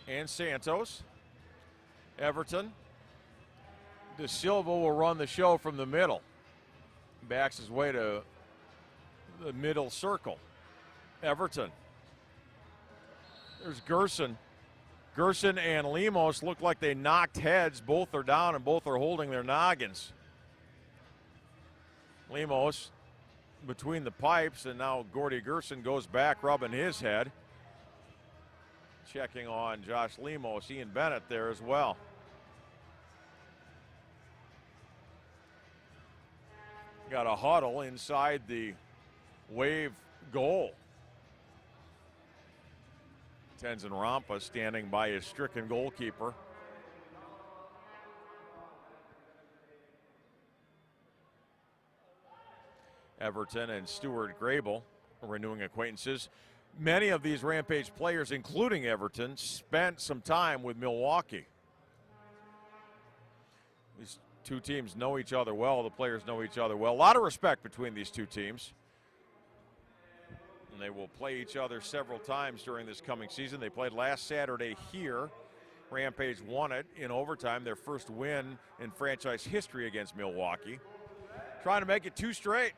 And Santos. Everton. De Silva will run the show from the middle. Backs his way to the middle circle. Everton. There's Gerson. Gerson and Lemos look like they knocked heads. Both are down and both are holding their noggins. Lemos between the pipes, and now Gordy Gerson goes back rubbing his head. Checking on Josh Lemos, Ian Bennett there as well. Got a huddle inside the Wave goal. Tenzin Rampa standing by his stricken goalkeeper. Everton and Stuart Grable renewing acquaintances. Many of these Rampage players, including Everton, spent some time with Milwaukee. These two teams know each other well. The players know each other well. A lot of respect between these two teams. And they will play each other several times during this coming season. They played last Saturday here. Rampage won it in overtime, their first win in franchise history against Milwaukee. Trying to make it 2 straight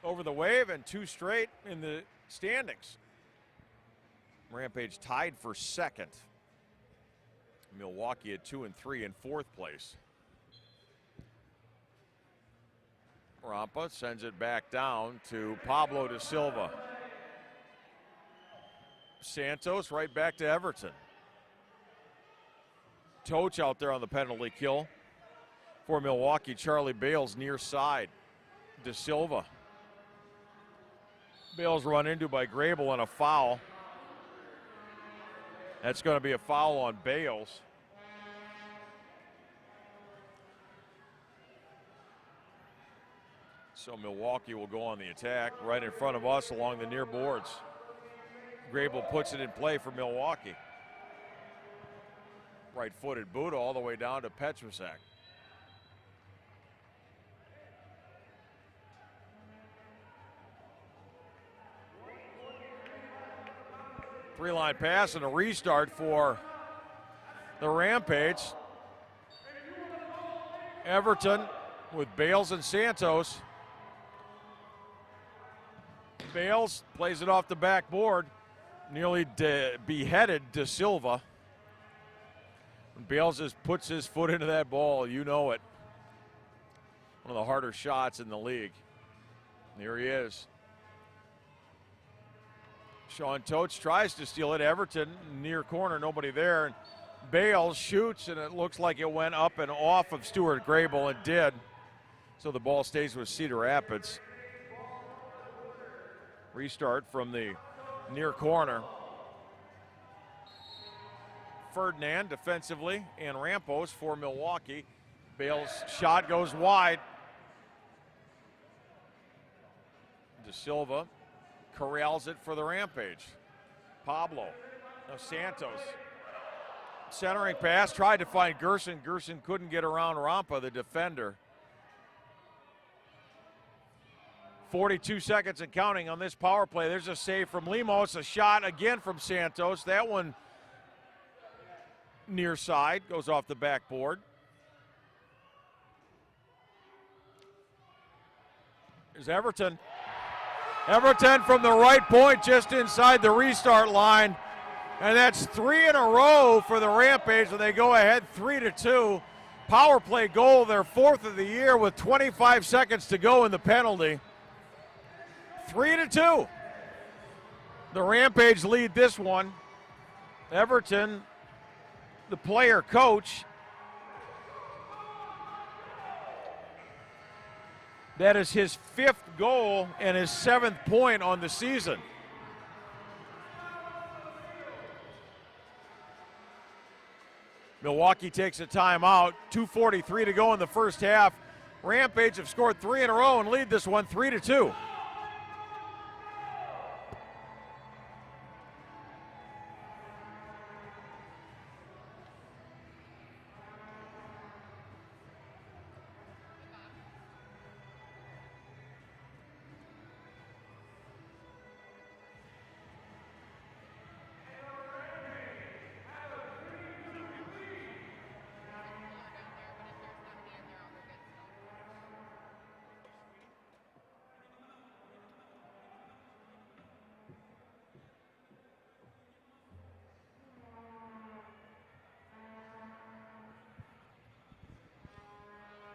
over the Wave and 2 straight in the standings. Rampage tied for 2nd. Milwaukee at 2 and 3 in 4th place. Rampa sends it back down to Pablo De Silva. Santos right back to Everton. Toch out there on the penalty kill for Milwaukee. Charlie Bales near side. De Silva. Bales run into by Grable and a foul. That's going to be a foul on Bales. So Milwaukee will go on the attack right in front of us along the near boards. Grable puts it in play for Milwaukee. Right-footed boot all the way down to Petrosak. Three-line pass and a restart for the Rampage. Everton with Bales and Santos. Bales plays it off the backboard. Nearly beheaded De Silva. When Bales just puts his foot into that ball, you know it. One of the harder shots in the league. And here he is. Sean Toch tries to steal it. Everton near corner, nobody there. Bales shoots, and it looks like it went up and off of Stuart Grable. It did. So the ball stays with Cedar Rapids. Restart from the near corner. Ferdinand defensively and Rampos for Milwaukee. Bales' shot goes wide. De Silva corrals it for the Rampage. Pablo. Now Santos. Centering pass, tried to find Gerson. Gerson couldn't get around Rampa, the defender. 42 seconds and counting on this power play. There's a save from Lemos, a shot again from Santos. That one near side, goes off the backboard. There's Everton. Everton from the right point, just inside the restart line. And that's 3 in a row for the Rampage, and they go ahead 3-2. Power play goal, their 4th of the year with 25 seconds to go in the penalty. 3-2. The Rampage lead this one. Everton, the player coach, That is his 5th goal and his 7th point on the season. Milwaukee takes a timeout. 2:43 to go in the first half. Rampage have scored 3 in a row and lead this one 3-2.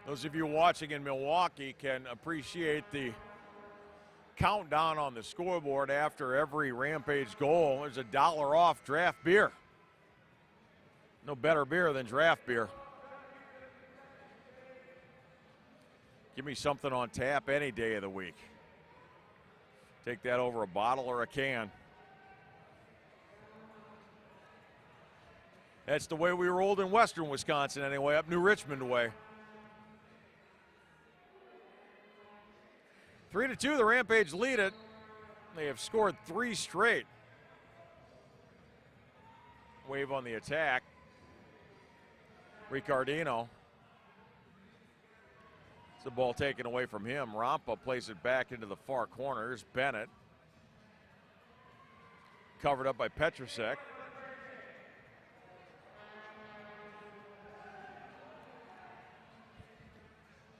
Those of you watching in Milwaukee can appreciate the countdown on the scoreboard after every Rampage goal. There's $1 off draft beer. No better beer than draft beer. Give me something on tap any day of the week. Take that over a bottle or a can. That's the way we rolled in western Wisconsin anyway, up New Richmond way. 3-2, the Rampage lead it. They have scored 3 straight. Wave on the attack. Ricardino. It's the ball taken away from him. Rampa plays it back into the far corner. Here's Bennett. Covered up by Petrusek.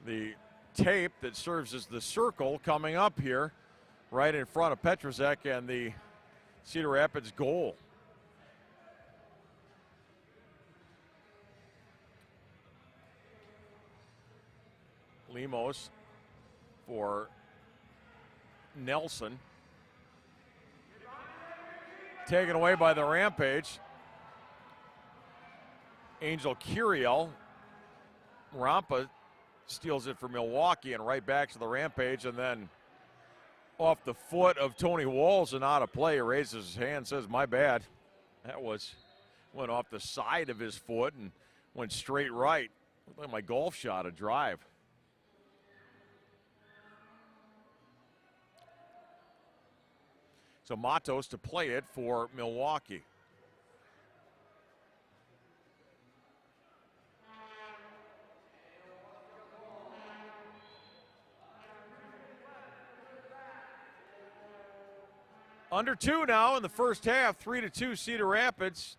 The tape that serves as the circle coming up here right in front of Petrusek and the Cedar Rapids goal. Lemos for Nelson. Taken away by the Rampage. Angel Curiel. Rampa steals it for Milwaukee and right back to the Rampage, and then off the foot of Tony Walls and out of play. He raises his hand, says, my bad. That went off the side of his foot and went straight right. Looked like my golf shot, a drive. So Matos to play it for Milwaukee. Under 2 now in the first half, 3-2 Cedar Rapids.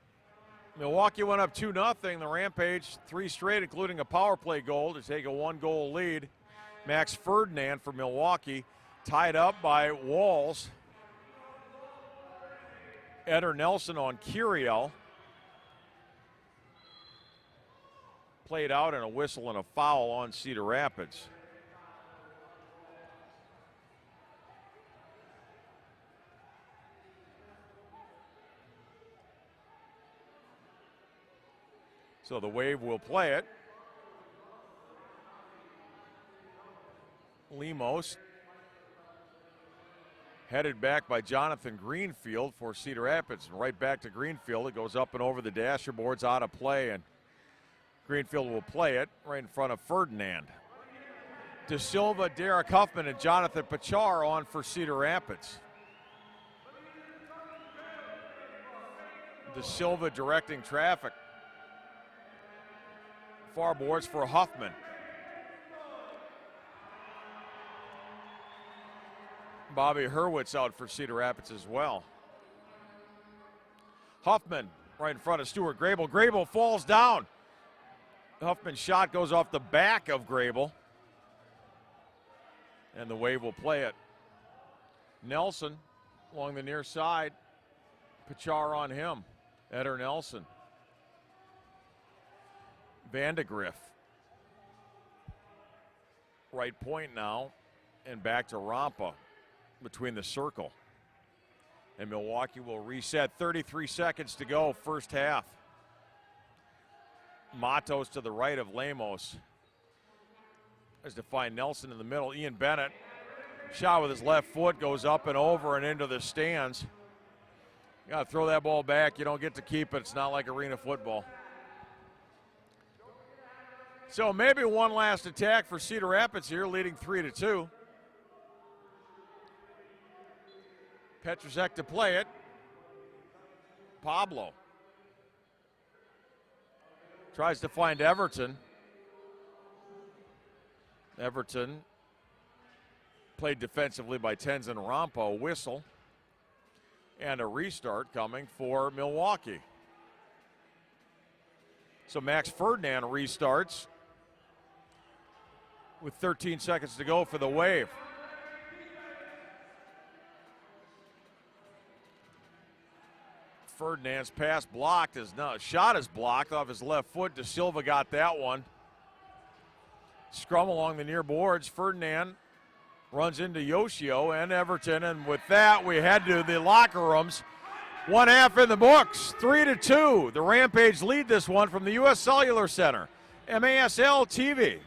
Milwaukee went up 2-0. The Rampage 3 straight, including a power play goal to take a 1-goal lead. Max Ferdinand for Milwaukee, tied up by Walls. Eder Nelson on Curiel. Played out and a whistle and a foul on Cedar Rapids. So the Wave will play it. Lemos headed back by Jonathan Greenfield for Cedar Rapids. And right back to Greenfield. It goes up and over the dasher boards, out of play, and Greenfield will play it right in front of Ferdinand. De Silva, Derek Huffman, and Jonathan Pachar on for Cedar Rapids. De Silva directing traffic. Far boards for Huffman. Bobby Hurwitz out for Cedar Rapids as well. Huffman right in front of Stuart Grable. Grable falls down. Huffman's shot goes off the back of Grable. And the Wave will play it. Nelson along the near side. Pachar on him. Eder Nelson. Vandegrift. Right point now. And back to Rampa between the circle. And Milwaukee will reset. 33 seconds to go, first half. Matos to the right of Lemos. Tries to find Nelson in the middle. Ian Bennett, shot with his left foot, goes up and over and into the stands. You got to throw that ball back. You don't get to keep it. It's not like arena football. So maybe one last attack for Cedar Rapids here, leading 3-2. Petrusek to play it. Pablo tries to find Everton. Everton played defensively by Tenzin Rampo. Whistle. And a restart coming for Milwaukee. So Max Ferdinand restarts with 13 seconds to go for the Wave. Ferdinand's pass blocked. Shot is blocked off his left foot. De Silva got that one. Scrum along the near boards. Ferdinand runs into Yoshio and Everton, and with that, we head to the locker rooms. One half in the books, 3-2. The Rampage lead this one from the U.S. Cellular Center. MASL TV.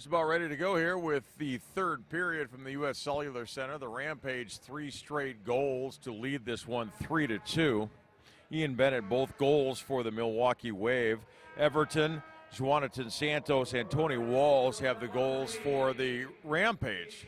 Just about ready to go here with the third period from the U.S. Cellular Center. The Rampage 3 straight goals to lead this one 3-2. Ian Bennett, both goals for the Milwaukee Wave. Everton, Jonathan Santos, and Tony Walls have the goals for the Rampage.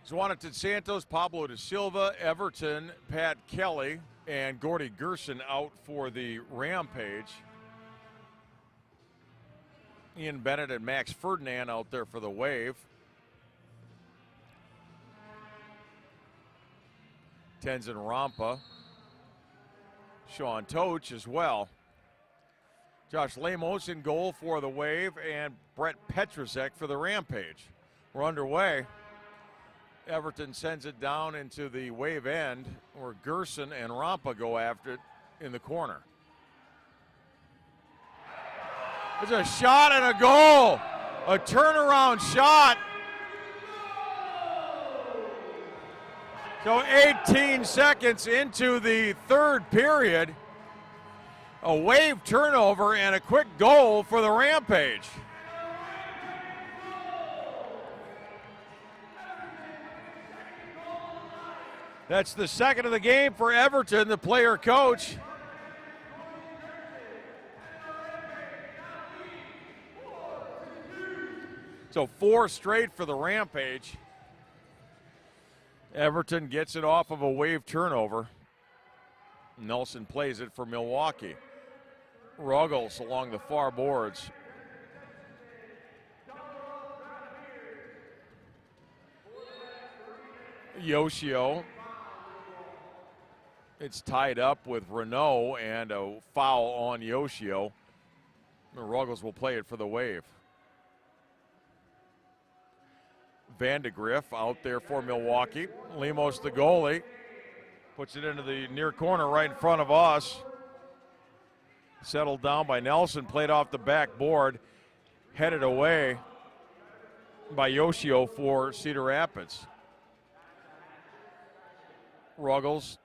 Jonathan Santos, Pablo da Silva, Everton, Pat Kelly, and Gordy Gerson out for the Rampage. Ian Bennett and Max Ferdinand out there for the Wave. Tenzin Rampa, Sean Toach as well. Josh Lemos in goal for the Wave, and Brett Petrusek for the Rampage. We're underway. Everton sends it down into the Wave end where Gerson and Rampa go after it in the corner. There's a shot and a goal. A turnaround shot. So 18 seconds into the third period, a Wave turnover and a quick goal for the Rampage. That's the second of the game for Everton, the player coach. So 4 straight for the Rampage. Everton gets it off of a Wave turnover. Nelson plays it for Milwaukee. Ruggles along the far boards. Yoshio. It's tied up with Renault and a foul on Yoshio. Ruggles will play it for the Wave. Vandegrift out there for Milwaukee. Lemos, the goalie, puts it into the near corner right in front of us. Settled down by Nelson, played off the backboard, headed away by Yoshio for Cedar Rapids. Ruggles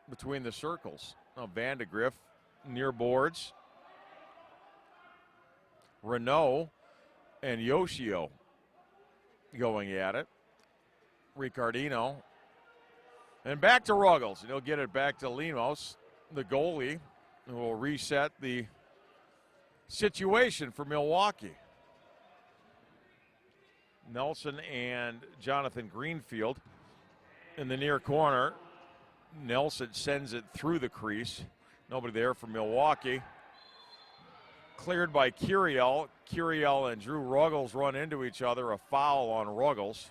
between the circles. Now Vandegrift near boards. Renault and Yoshio going at it. Ricardino. And back to Ruggles. And he'll get it back to Lemos, the goalie, who will reset the situation for Milwaukee. Nelson and Jonathan Greenfield in the near corner. Nelson sends it through the crease. Nobody there for Milwaukee. Cleared by Curiel. Curiel and Drew Ruggles run into each other. A foul on Ruggles.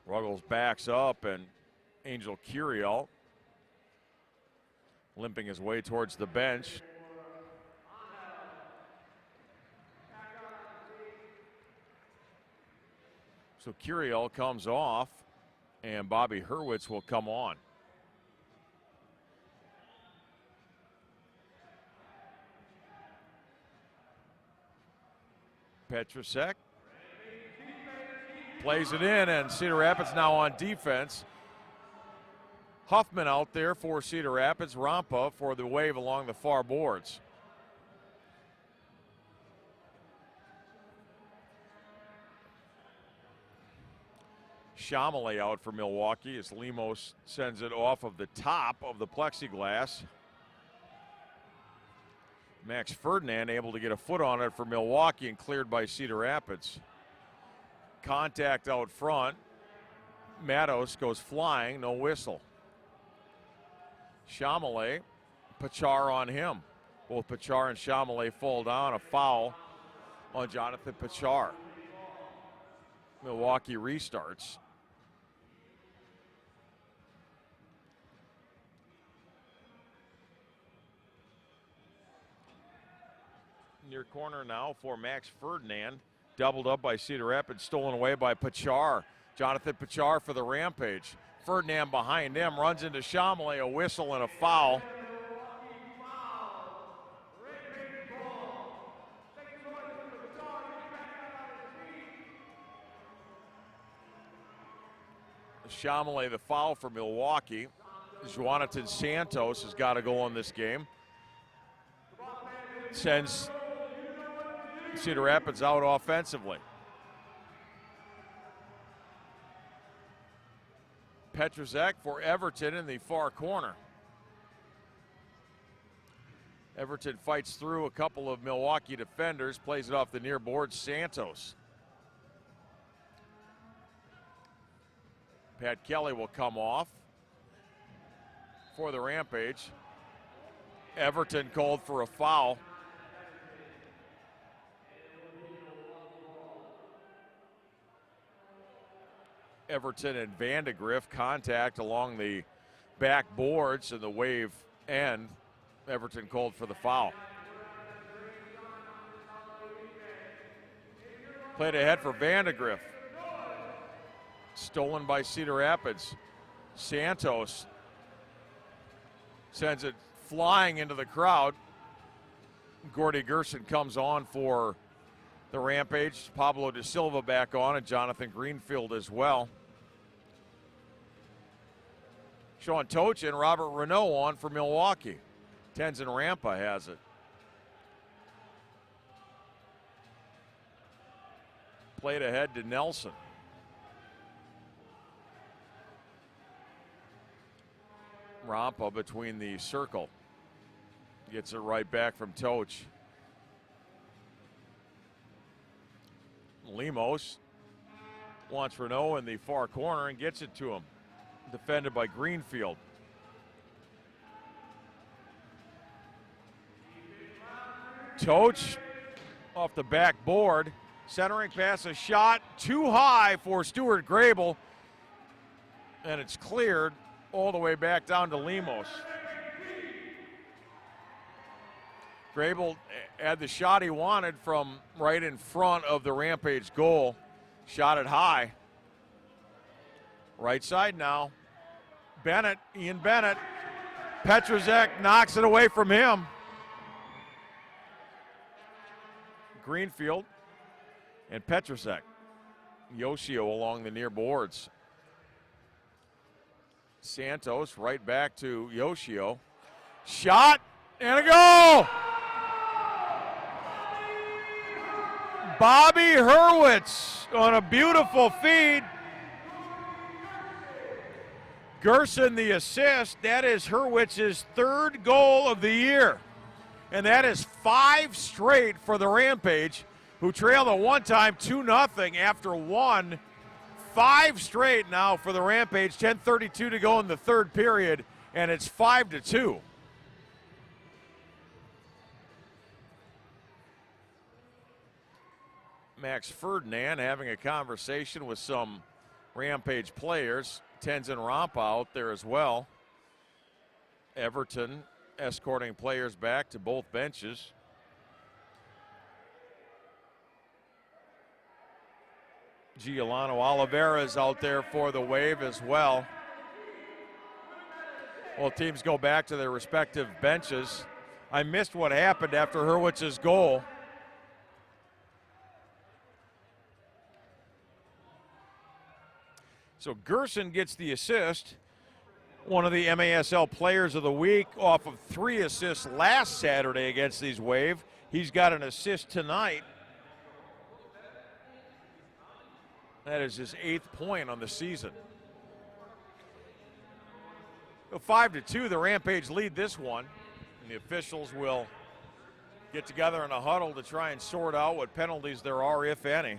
Ruggles backs up, and Angel Curiel limping his way towards the bench. So Curiel comes off, and Bobby Hurwitz will come on. Petrusek plays it in, and Cedar Rapids now on defense. Huffman out there for Cedar Rapids, Rampa for the Wave along the far boards. Chamelet out for Milwaukee as Lemos sends it off of the top of the plexiglass. Max Ferdinand able to get a foot on it for Milwaukee and cleared by Cedar Rapids. Contact out front. Matos goes flying, no whistle. Chamelet, Pachar on him. Both Pachar and Chamelet fall down. A foul on Jonathan Pachar. Milwaukee restarts. Near corner now for Max Ferdinand. Doubled up by Cedar Rapids, stolen away by Pachar. Jonathan Pachar for the Rampage. Ferdinand behind him, runs into Chamelet, a whistle and a foul. Chamelet, the foul for Milwaukee. Jonathan Santos has got to go on this game. Sends Cedar Rapids out offensively. Petrusek for Everton in the far corner. Everton fights through a couple of Milwaukee defenders, plays it off the near board. Santos. Pat Kelly will come off for the Rampage. Everton called for a foul. Everton and Vandegrift contact along the back boards and the wave end. Everton called for the foul. Played ahead for Vandegrift. Stolen by Cedar Rapids. Santos sends it flying into the crowd. Gordy Gerson comes on for the Rampage. Pablo De Silva back on, and Jonathan Greenfield as well. Sean Tocha and Robert Renault on for Milwaukee. Tenzin Rampa has it. Played ahead to Nelson. Rampa between the circle. Gets it right back from Toch. Lemos wants Renault in the far corner and gets it to him. Defended by Greenfield. Toch off the back board. Centering pass, a shot too high for Stuart Grable. And it's cleared all the way back down to Lemos. Grable had the shot he wanted from right in front of the Rampage goal. Shot it high. Right side now. Bennett, Ian Bennett. Petrusek knocks it away from him. Greenfield and Petrusek. Yoshio along the near boards. Santos right back to Yoshio. Shot and a goal! Bobby Hurwitz on a beautiful feed. Gerson the assist. That is Hurwitz's third goal of the year. And that is 5 straight for the Rampage, who trailed at one time 2-0 after one. 5 straight now for the Rampage. 10:32 to go in the third period, and it's 5-2. Max Ferdinand having a conversation with some Rampage players. Tenzin Rampa out there as well. Everton escorting players back to both benches. Giuliano Oliveira is out there for the Wave as well. Well, teams go back to their respective benches. I missed what happened after Hurwitz's goal. So Gerson gets the assist. One of the MASL players of the week off of 3 assists last Saturday against these Wave. He's got an assist tonight. That is his 8th point on the season. 5-2, the Rampage lead this one. And the officials will get together in a huddle to try and sort out what penalties there are, if any.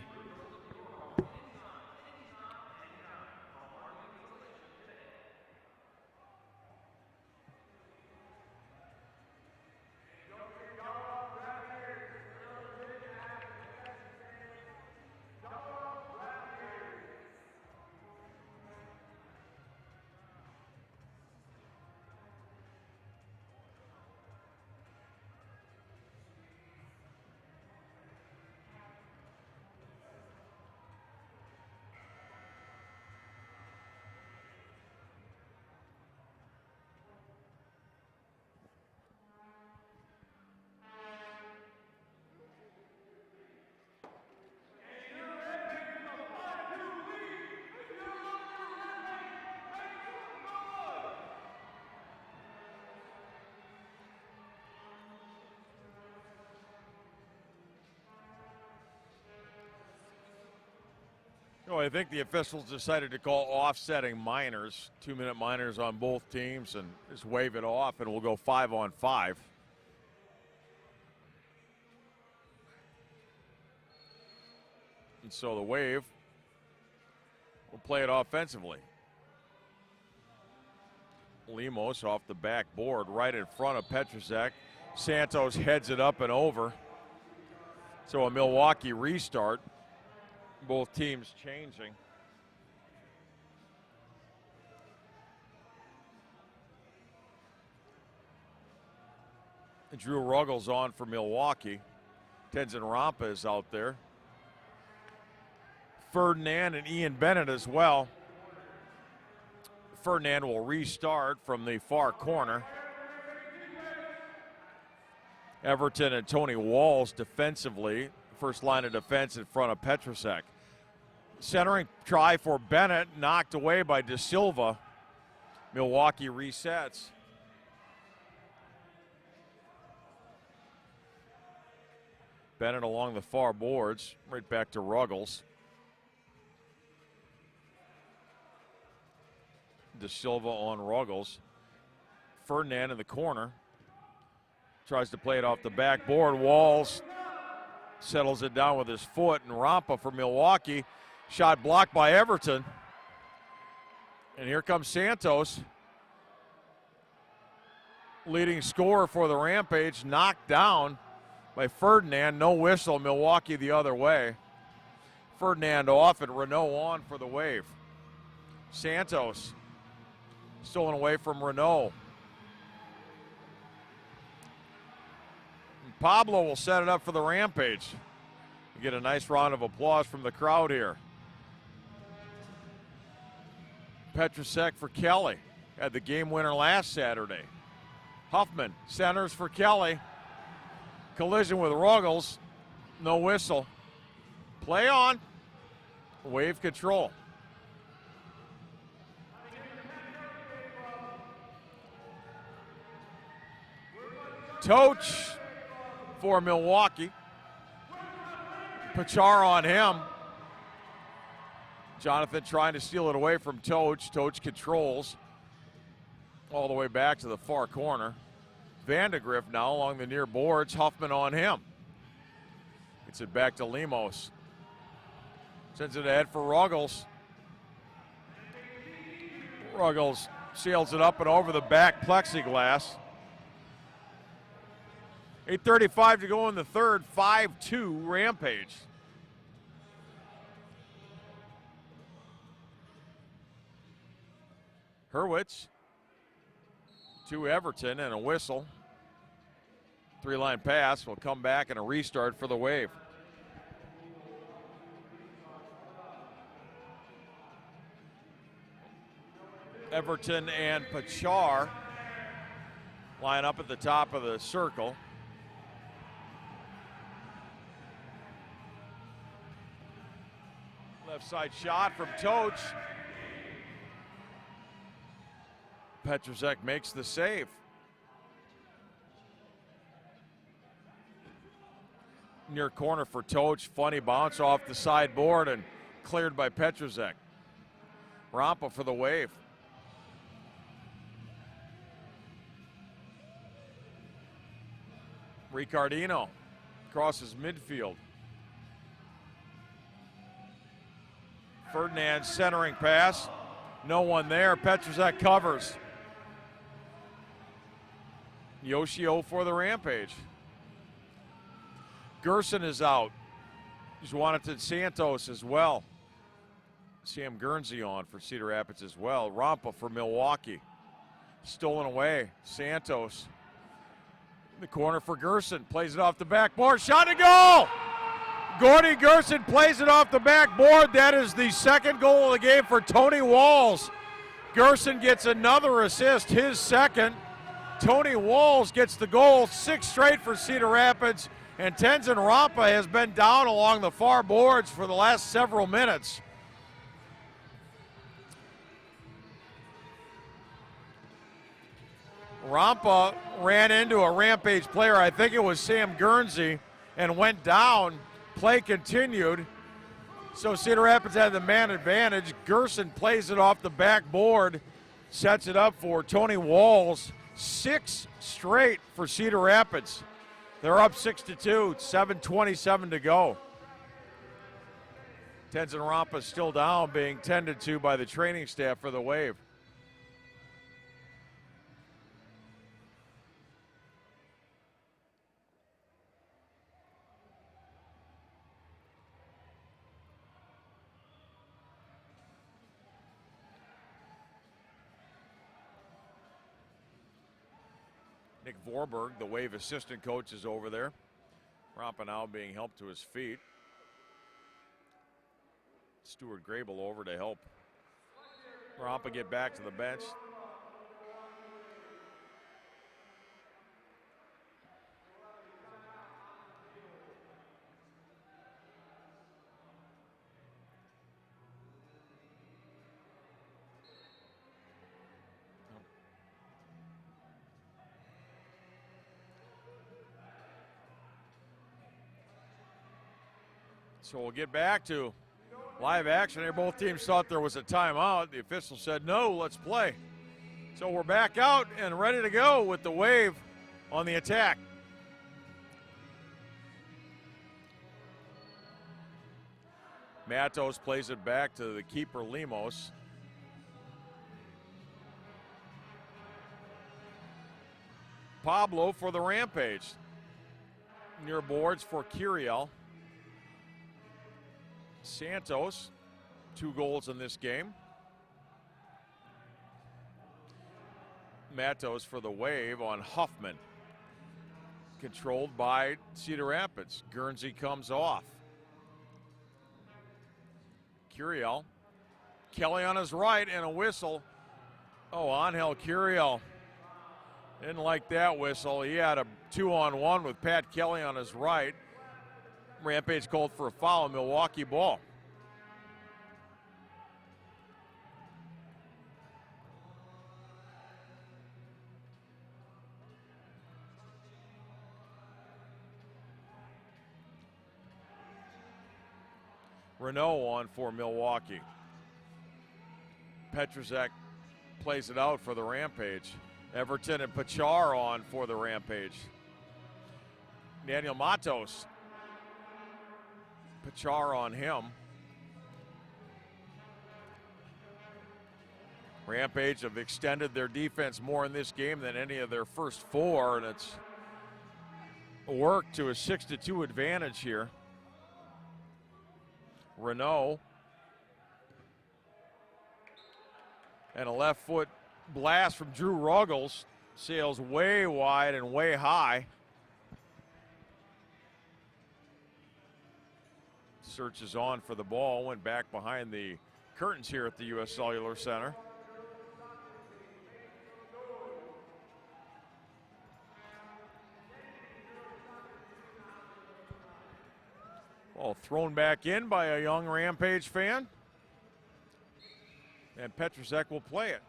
So I think the officials decided to call offsetting minors, 2-minute minors on both teams, and just wave it off, and we'll go 5-on-5. And so the Wave will play it offensively. Lemos off the backboard right in front of Petrusek. Santos heads it up and over. So a Milwaukee restart. Both teams changing. Drew Ruggles on for Milwaukee. Tenzin Rampa is out there. Ferdinand and Ian Bennett as well. Ferdinand will restart from the far corner. Everton and Tony Walls defensively. First line of defense in front of Petrusek. Centering try for Bennett, knocked away by De Silva. Milwaukee resets. Bennett along the far boards, right back to Ruggles. De Silva on Ruggles. Ferdinand in the corner. Tries to play it off the backboard. Walls settles it down with his foot, and Rampa for Milwaukee. Shot blocked by Everton. And here comes Santos. Leading scorer for the Rampage, knocked down by Ferdinand. No whistle, Milwaukee the other way. Ferdinand off and Renault on for the Wave. Santos stolen away from Renault. And Pablo will set it up for the Rampage. You get a nice round of applause from the crowd here. Petrusek for Kelly. Had the game winner last Saturday. Huffman centers for Kelly. Collision with Ruggles. No whistle. Play on. Wave control. Toch for Milwaukee. Pachar on him. Jonathan trying to steal it away from Toch. Toch controls all the way back to the far corner. Vandegrift now along the near boards. Huffman on him. Gets it back to Lemos. Sends it ahead for Ruggles. Ruggles sails it up and over the back plexiglass. 8:35 to go in the third. 5-2 Rampage. Hurwitz to Everton and a whistle. 3-line pass will come back and a restart for the Wave. Everton and Pachar line up at the top of the circle. Left side shot from Toch. Petrusek makes the save. Near corner for Toch. Funny bounce off the sideboard and cleared by Petrusek. Rampa for the Wave. Ricardino crosses midfield. Ferdinand centering pass. No one there. Petrusek covers. Yoshio for the Rampage. Gerson is out. Jonathan Santos as well. Sam Guernsey on for Cedar Rapids as well. Rampa for Milwaukee. Stolen away. Santos. In the corner for Gerson. Plays it off the backboard. Shot and goal! Gordy Gerson plays it off the backboard. That is the second goal of the game for Tony Walls. Gerson gets another assist, his second. Tony Walls gets the goal, 6 straight for Cedar Rapids, and Tenzin Rampa has been down along the far boards for the last several minutes. Rampa ran into a Rampage player, I think it was Sam Guernsey, and went down. Play continued. So Cedar Rapids had the man advantage. Gerson plays it off the backboard, sets it up for Tony Walls. 6 straight for Cedar Rapids. They're up 6-2, 7:27 to go. Tenzin Rampa still down, being tended to by the training staff for the Wave. Nick Vorberg, the Wave assistant coach, is over there. Rampa now being helped to his feet. Stuart Grable over to help Rampa get back to the bench. So we'll get back to live action here. Both teams thought there was a timeout. The official said, no, let's play. So we're back out and ready to go with the Wave on the attack. Matos plays it back to the keeper, Lemos. Pablo for the Rampage. Near boards for Curiel. Santos, 2 goals in this game. Matos for the Wave on Huffman. Controlled by Cedar Rapids. Guernsey comes off. Curiel. Kelly on his right and a whistle. Oh, Angel Curiel. Didn't like that whistle. He had a 2-on-1 with Pat Kelly on his right. Rampage called for a foul, Milwaukee ball. Renault on for Milwaukee. Petrusek plays it out for the Rampage. Everton and Pachar on for the Rampage. Daniel Matos. Pachar on him. Rampage have extended their defense more in this game than any of their first 4, and it's worked to a 6-2 advantage here. Renault. And a left foot blast from Drew Ruggles. Sails way wide and way high. Search is on for the ball. Went back behind the curtains here at the U.S. Cellular Center. Ball thrown back in by a young Rampage fan. And Petrusek will play it.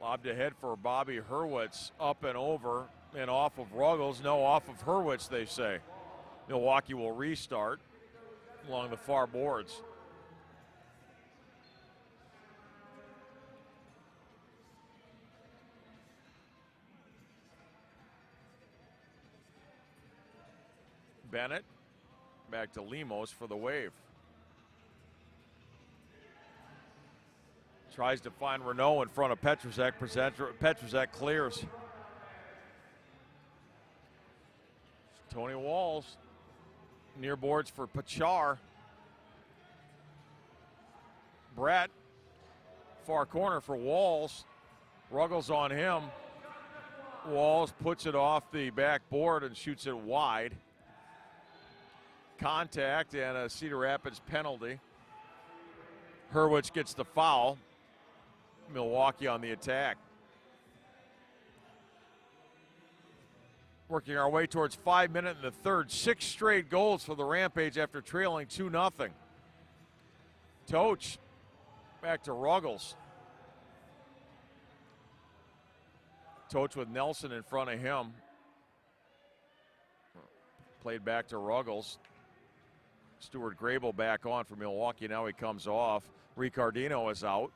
Lobbed ahead for Bobby Hurwitz, up and over and off of Ruggles. No, off of Hurwitz, they say. Milwaukee will restart along the far boards. Bennett back to Lemos for the Wave. Tries to find Renault in front of Petrusek. Petrusek clears. Tony Walls near boards for Pachar. Brett, far corner for Walls. Ruggles on him. Walls puts it off the backboard and shoots it wide. Contact and a Cedar Rapids penalty. Hurwitz gets the foul. Milwaukee on the attack. Working our way towards 5 minutes in the third. 6 straight goals for the Rampage after trailing 2-0. Toch back to Ruggles. Toch with Nelson in front of him. Played back to Ruggles. Stuart Grable back on for Milwaukee. Now he comes off. Ricardino is out.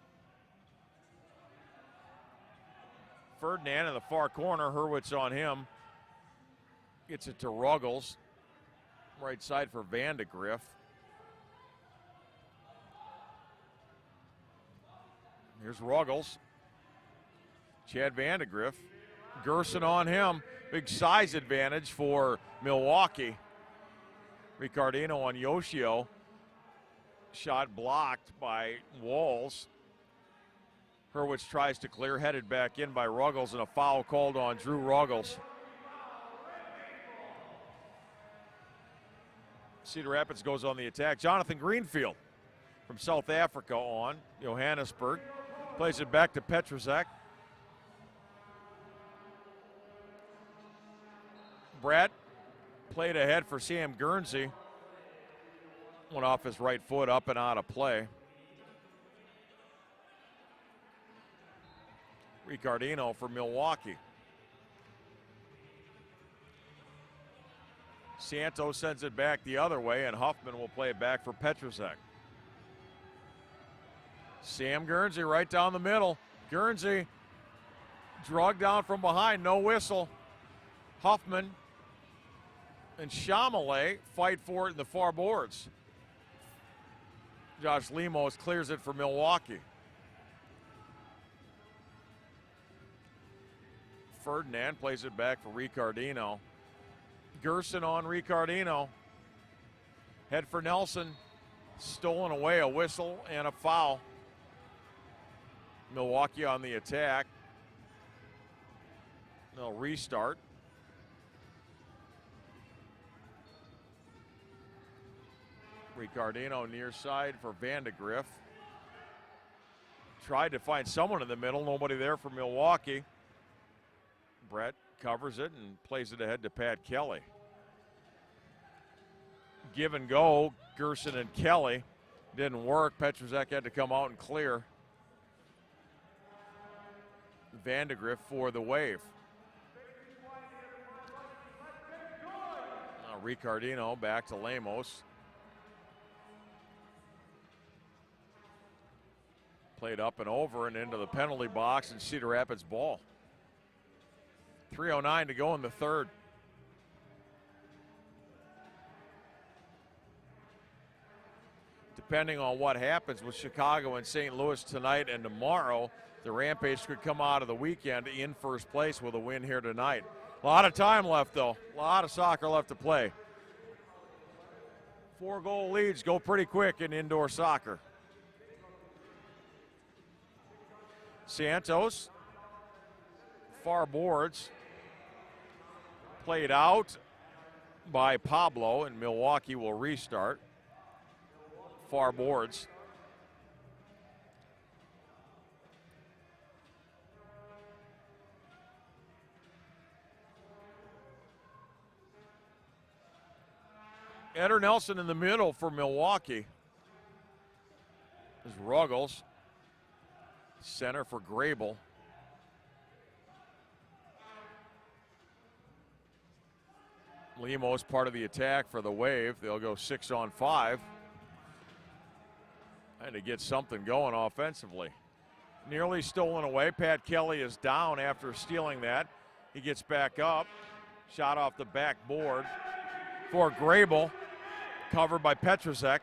Ferdinand in the far corner. Hurwitz on him. Gets it to Ruggles. Right side for Vandegrift. Here's Ruggles. Chad Vandegrift. Gerson on him. Big size advantage for Milwaukee. Ricardino on Yoshio. Shot blocked by Walls. Hurwitz tries to clear, headed back in by Ruggles, and a foul called on Drew Ruggles. Cedar Rapids goes on the attack. Jonathan Greenfield from South Africa on. Johannesburg. Plays it back to Petrusek. Brett played ahead for Sam Guernsey. Went off his right foot, up and out of play. Ricardino for Milwaukee. Santos sends it back the other way, and Huffman will play it back for Petrusek. Sam Guernsey right down the middle. Guernsey drugged down from behind, no whistle. Huffman and Chamelet fight for it in the far boards. Josh Lemos clears it for Milwaukee. Ferdinand plays it back for Ricardino. Gerson on Ricardino. Head for Nelson. Stolen away, a whistle and a foul. Milwaukee on the attack. They'll restart. Ricardino near side for Vandegrift. Tried to find someone in the middle, nobody there for Milwaukee. Brett covers it and plays it ahead to Pat Kelly. Give and go, Gerson and Kelly. Didn't work. Petrusek had to come out and clear. Vandegrift for the Wave. Now Ricardino back to Lemos. Played up and over and into the penalty box, and Cedar Rapids ball. 3:09 to go in the third. Depending on what happens with Chicago and St. Louis tonight and tomorrow, the Rampage could come out of the weekend in first place with a win here tonight. A lot of time left, though. A lot of soccer left to play. 4-goal leads go pretty quick in indoor soccer. Santos, far boards, played out by Pablo, and Milwaukee will restart. Far boards. Eder Nelson in the middle for Milwaukee. There's Ruggles. Center for Grable. Lemos part of the attack for the Wave. They'll go 6-on-5. And to get something going offensively. Nearly stolen away. Pat Kelly is down after stealing that. He gets back up. Shot off the backboard for Grable. Covered by Petrusek.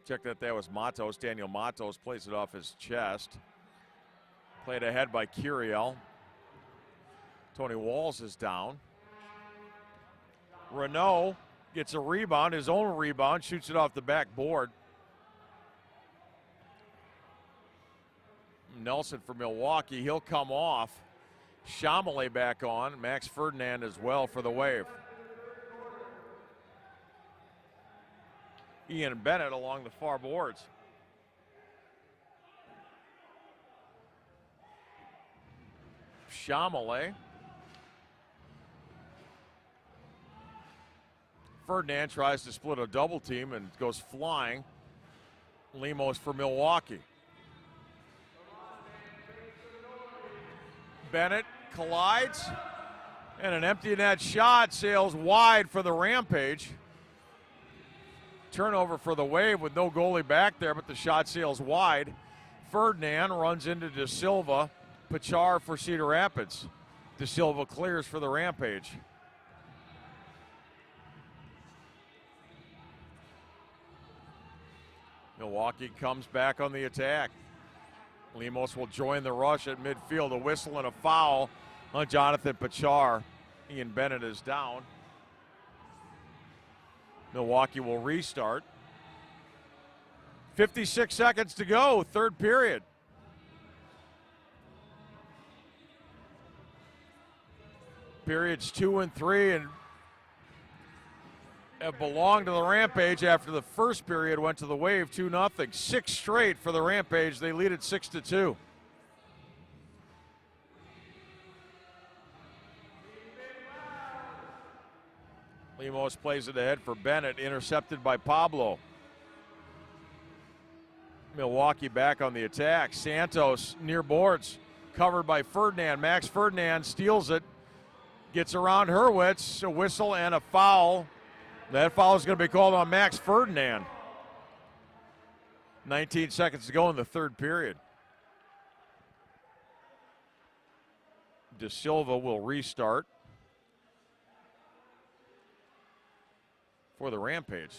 Check that was Matos. Daniel Matos plays it off his chest. Played ahead by Curiel. Tony Walls is down. Renault gets a rebound, his own rebound, shoots it off the backboard. Nelson for Milwaukee, he'll come off. Chamelet back on, Max Ferdinand as well for the Wave. Ian Bennett along the far boards. Chamelet. Ferdinand tries to split a double team and goes flying. Lemos for Milwaukee. Bennett collides, and an empty net shot sails wide for the Rampage. Turnover for the Wave with no goalie back there, but the shot sails wide. Ferdinand runs into De Silva. Pachar for Cedar Rapids. De Silva clears for the Rampage. Milwaukee comes back on the attack. Lemos will join the rush at midfield. A whistle and a foul on Jonathan Pachar. Ian Bennett is down. Milwaukee will restart. 56 seconds to go, third period. Periods 2 and 3 and have belonged to the Rampage after the first period went to the Wave 2-0. 6 straight for the Rampage. They lead it 6-2. Lemos plays it ahead for Bennett, intercepted by Pablo. Milwaukee back on the attack. Santos near boards, covered by Ferdinand. Max Ferdinand steals it, gets around Hurwitz, a whistle and a foul. That foul is going to be called on Max Ferdinand. 19 seconds to go in the third period. De Silva will restart for the Rampage.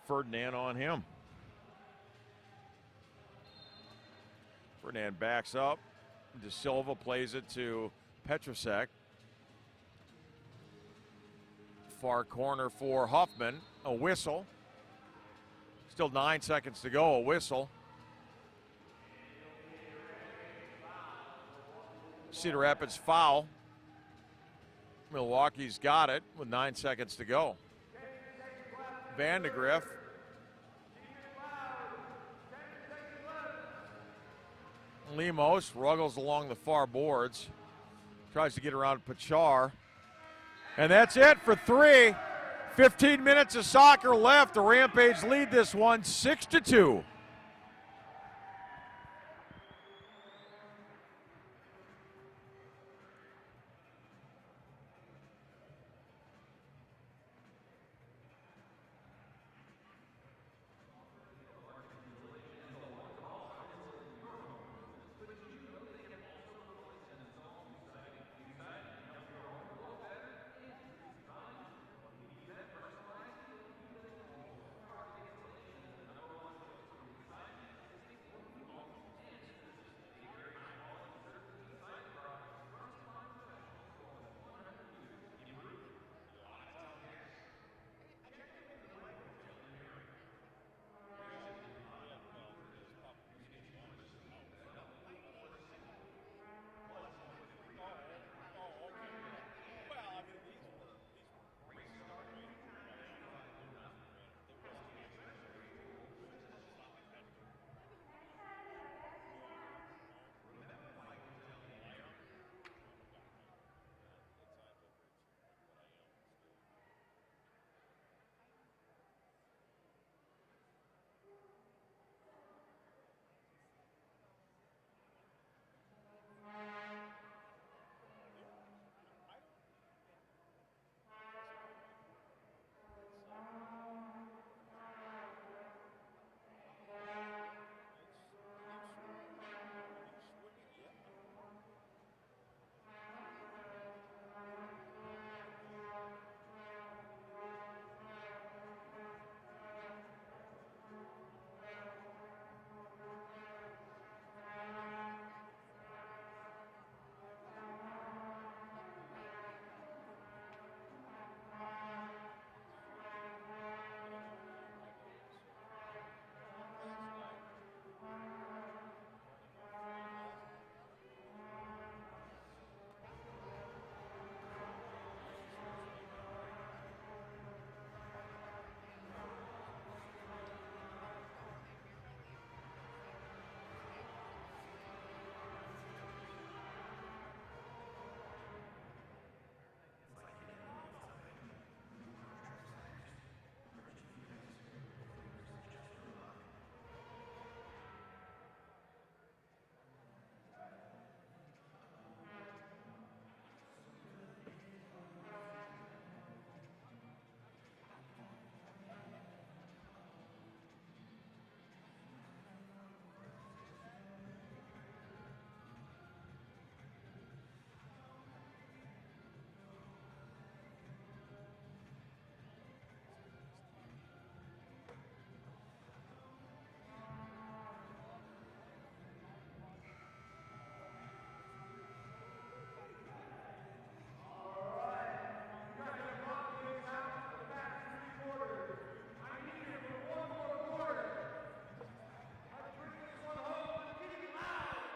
Ferdinand on him. Ferdinand backs up. De Silva plays it to Petrusek. Far corner for Huffman. A whistle. Still 9 seconds to go. A whistle. Cedar Rapids foul. Milwaukee's got it with 9 seconds to go. Vandegrift. Lemos ruggles along the far boards. Tries to get around Pachar. And that's it for 3. 15 minutes of soccer left. The Rampage lead this one 6-2.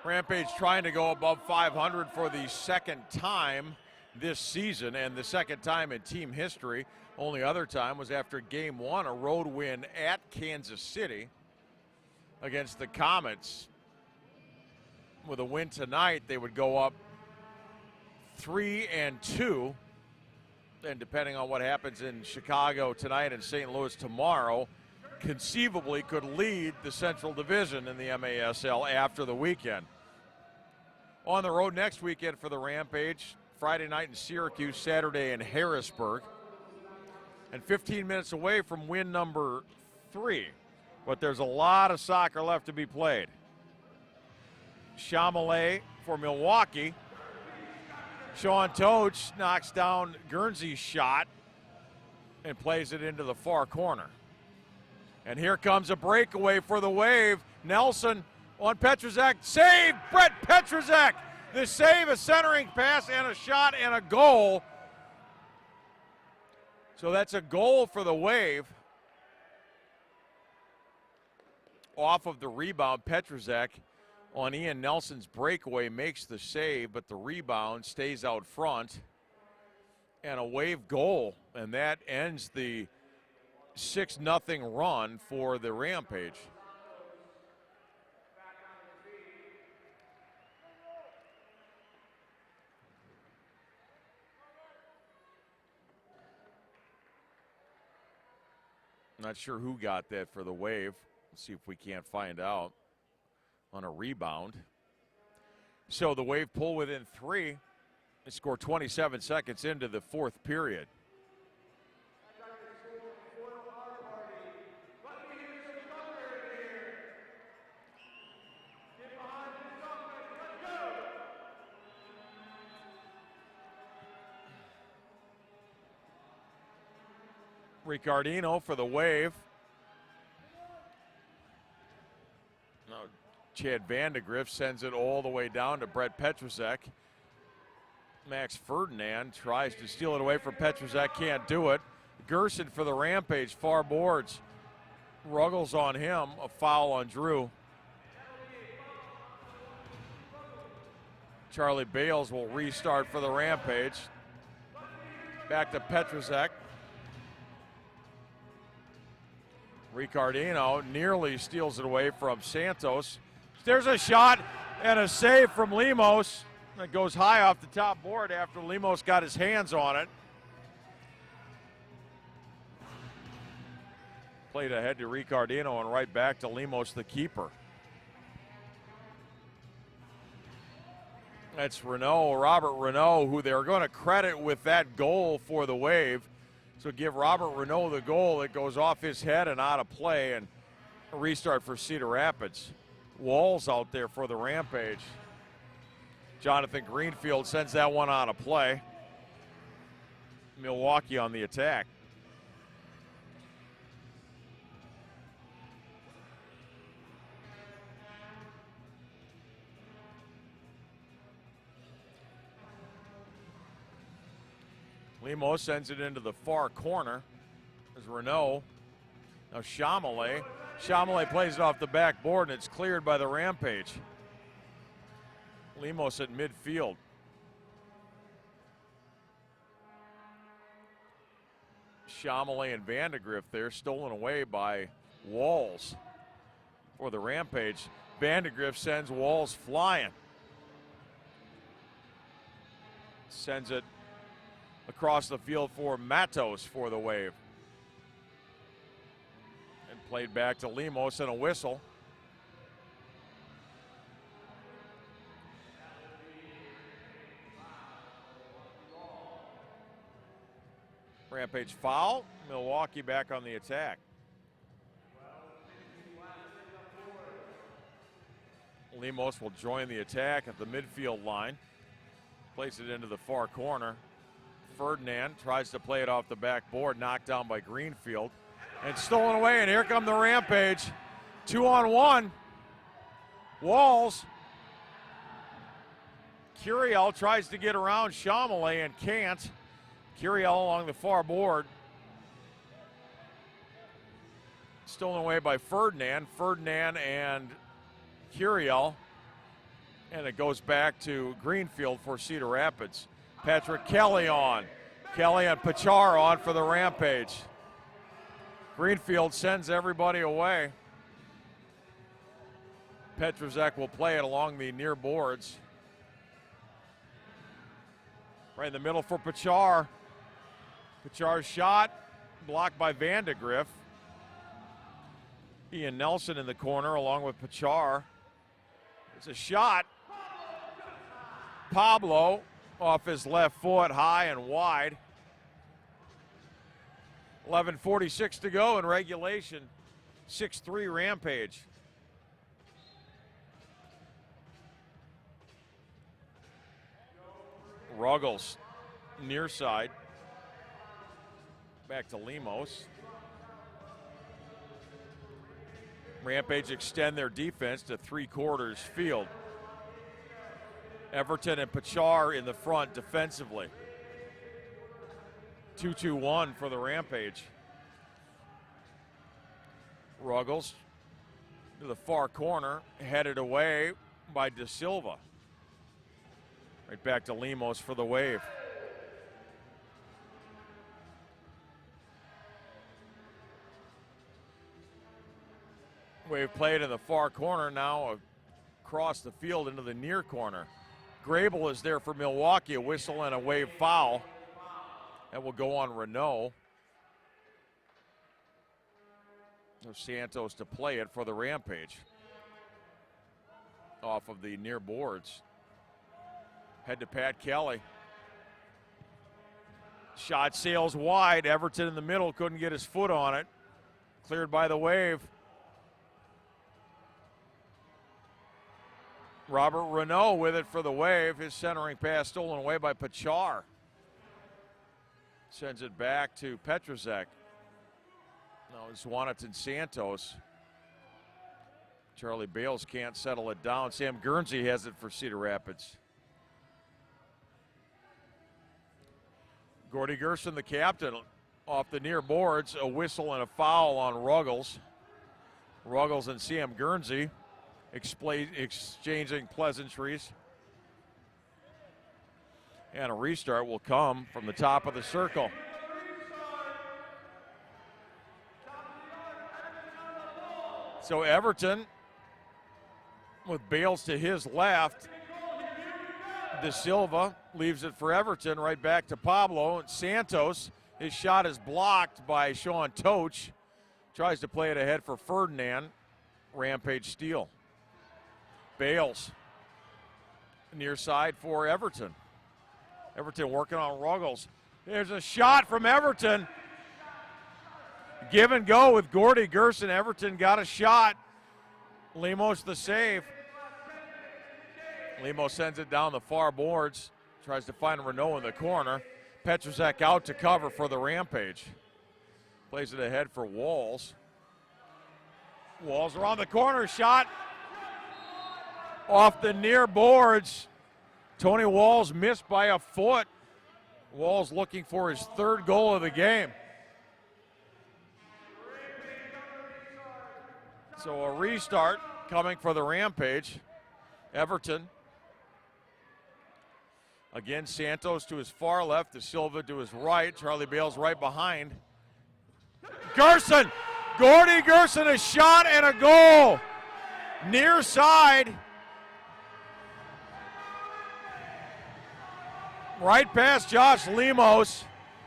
Rampage trying to go above 500 for the second time this season and the second time in team history. Only other time was after game one, a road win at Kansas City against the Comets. With a win tonight, they would go up 3-2. And depending on what happens in Chicago tonight and St. Louis tomorrow, conceivably could lead the Central Division in the MASL after the weekend. On the road next weekend for the Rampage, Friday night in Syracuse, Saturday in Harrisburg, and 15 minutes away from win number 3. But there's a lot of soccer left to be played. Chamelet for Milwaukee. Sean Toach knocks down Guernsey's shot and plays it into the far corner. And here comes a breakaway for the Wave. Nelson on Petruzak. Save! Brett Petruzak! The save, a centering pass, and a shot, and a goal. So that's a goal for the Wave. Off of the rebound, Petruzak on Ian Nelson's breakaway makes the save, but the rebound stays out front. And a Wave goal, and that ends the 6-0 run for the Rampage. Not sure who got that for the Wave. Let's see if we can't find out on a rebound. So the Wave pull within 3. They score 27 seconds into the fourth period. Ricardino for the Wave. Now Chad Vandegrift sends it all the way down to Brett Petruzak. Max Ferdinand tries to steal it away from Petruzak, can't do it. Gerson for the Rampage, far boards. Ruggles on him, a foul on Drew. Charlie Bales will restart for the Rampage. Back to Petruzak. Ricardino nearly steals it away from Santos. There's a shot and a save from Lemos. That goes high off the top board after Lemos got his hands on it. Played ahead to Ricardino and right back to Lemos, the keeper. That's Renault, Robert Renault, who they're going to credit with that goal for the Wave. So give Robert Renault the goal. It goes off his head and out of play, and a restart for Cedar Rapids. Walls out there for the Rampage. Jonathan Greenfield sends that one out of play. Milwaukee on the attack. Lemos sends it into the far corner. There's Renault. Now Chamelet. Chamelet plays it off the backboard, and it's cleared by the Rampage. Lemos at midfield. Chamelet and Vandegrift there, stolen away by Walls for the Rampage. Vandegrift sends Walls flying. Sends it across the field for Matos for the Wave. And played back to Lemos and a whistle. Rampage foul. Milwaukee back on the attack. Lemos will join the attack at the midfield line. Plays it into the far corner. Ferdinand tries to play it off the backboard, knocked down by Greenfield. And stolen away, and here come the Rampage. 2-on-1. Walls. Curiel tries to get around Chamelet and can't. Curiel along the far board. Stolen away by Ferdinand. Ferdinand and Curiel. And it goes back to Greenfield for Cedar Rapids. Patrick Kelly on. Kelly and Pachar on for the Rampage. Greenfield sends everybody away. Petrozek will play it along the near boards. Right in the middle for Pachar. Pachar's shot blocked by Vandegrift. Ian Nelson in the corner along with Pachar. It's a shot. Pablo off his left foot, high and wide. 11:46 to go in regulation. 6-3 Rampage. Ruggles, near side. Back to Lemos. Rampage extend their defense to 3/4 field. Everton and Pachar in the front defensively. 2-2-1 for the Rampage. Ruggles to the far corner, headed away by De Silva. Right back to Lemos for the Wave. Wave played in the far corner, now across the field into the near corner. Grable is there for Milwaukee, a whistle and a Wave foul. That will go on Renault. Santos to play it for the Rampage. Off of the near boards. Head to Pat Kelly. Shot sails wide. Everton in the middle couldn't get his foot on it. Cleared by the Wave. Robert Renault with it for the Wave. His centering pass stolen away by Pachar. Sends it back to Petrozek. No, it's Wanatan Santos. Charlie Bales can't settle it down. Sam Guernsey has it for Cedar Rapids. Gordy Gerson, the captain, off the near boards. A whistle and a foul on Ruggles. Ruggles and Sam Guernsey exchanging pleasantries. And a restart will come from the top of the circle. So Everton with Bales to his left. De Silva leaves it for Everton, right back to Pablo. Santos, his shot is blocked by Sean Toch. Tries to play it ahead for Ferdinand. Rampage steal. Bales, near side for Everton. Everton working on Ruggles. There's a shot from Everton. Give and go with Gordy Gerson. Everton got a shot. Lemos the save. Lemos sends it down the far boards. Tries to find Renault in the corner. Petrozek out to cover for the Rampage. Plays it ahead for Walls. Walls around the corner, shot off the near boards. Tony Walls missed by a foot. Walls looking for his third goal of the game. So a restart coming for the Rampage. Everton. Again, Santos to his far left, De Silva to his right. Charlie Bales right behind. Gerson! Gordy Gerson, a shot and a goal. Near side. Right past Josh Lemos.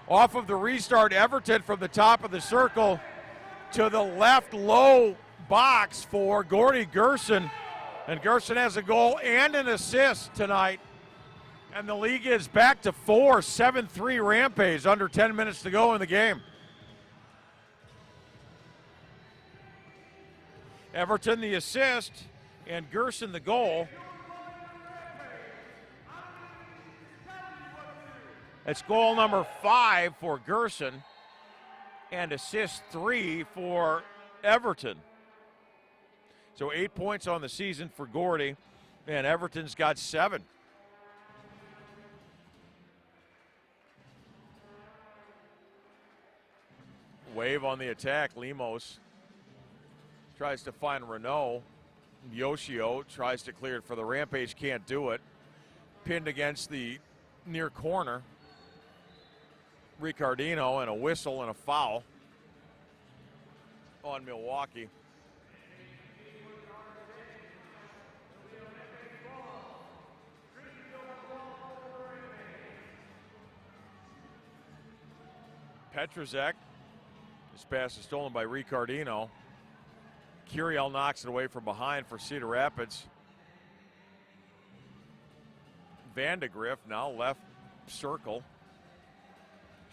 Off of the restart, Everton from the top of the circle to the left low box for Gordy Gerson. And Gerson has a goal and an assist tonight. And the league is back to 4, 7-3 Rampage, under 10 minutes to go in the game. Everton the assist, and Gerson the goal. That's goal number 5 for Gerson, and assist 3 for Everton. So 8 points on the season for Gordy, and Everton's got 7. Wave on the attack. Lemos tries to find Renault. Yoshio tries to clear it for the Rampage, can't do it. Pinned against the near corner. Ricardino, and a whistle and a foul on Milwaukee. Petruzek, his pass is stolen by Ricardino. Curiel knocks it away from behind for Cedar Rapids. Vandegrift now left circle.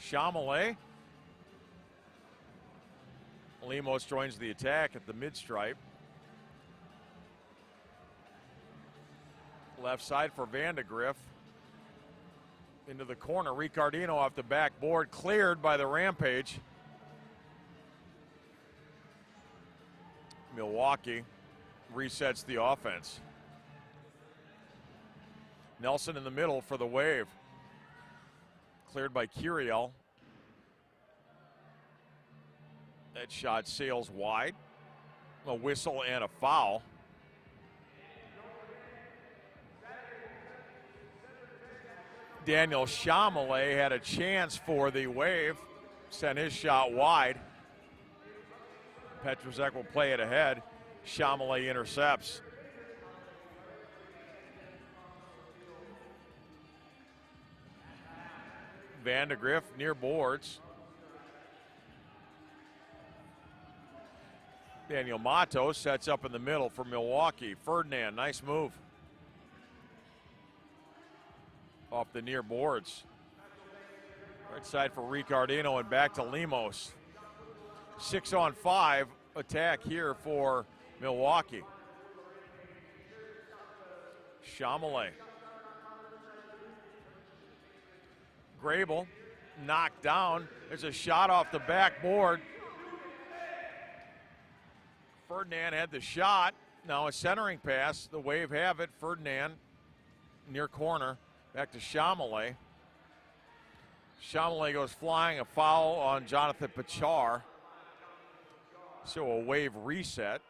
Chamelet. Lemos joins the attack at the mid-stripe. Left side for Vandegrift. Into the corner, Ricardino off the backboard, cleared by the Rampage. Milwaukee resets the offense. Nelson in the middle for the Wave. Cleared by Curiel. That shot sails wide. A whistle and a foul. Daniel Chamelet had a chance for the Wave. Sent his shot wide. Petruzek will play it ahead. Chamelet intercepts. Vandegrift near boards. Daniel Matos sets up in the middle for Milwaukee. Ferdinand, nice move. Off the near boards. Right side for Ricardino and back to Lemos. 6-on-5 attack here for Milwaukee. Chamelet. Grable knocked down. There's a shot off the backboard. Ferdinand had the shot. Now a centering pass. The Wave have it. Ferdinand near corner. Back to Chamelet. Chamelet goes flying. A foul on Jonathan Pachar. So a Wave reset.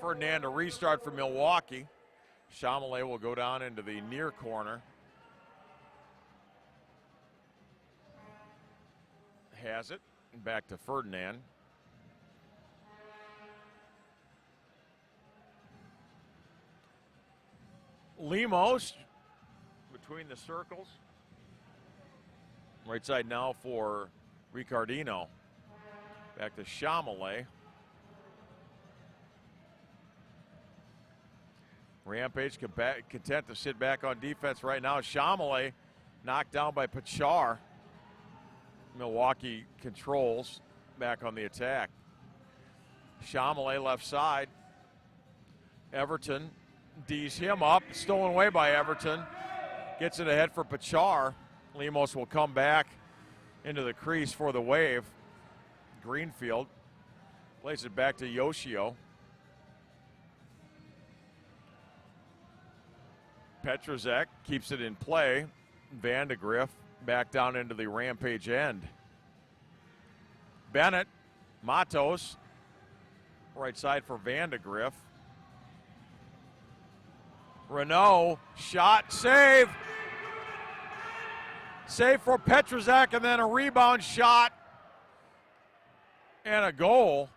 Ferdinand to restart for Milwaukee. Chamelet will go down into the near corner. Has it. Back to Ferdinand. Lemos between the circles. Right side now for Ricardino. Back to Chamelet. Rampage content to sit back on defense right now. Chamelet knocked down by Pachar. Milwaukee controls back on the attack. Chamelet left side. Everton D's him up. Stolen away by Everton. Gets it ahead for Pachar. Lemos will come back into the crease for the Wave. Greenfield plays it back to Yoshio. Petruzek keeps it in play. Vandegrift back down into the Rampage end. Bennett, Matos, right side for Vandegrift. Renault, shot, save. Save for Petruzek, and then a rebound shot and a goal.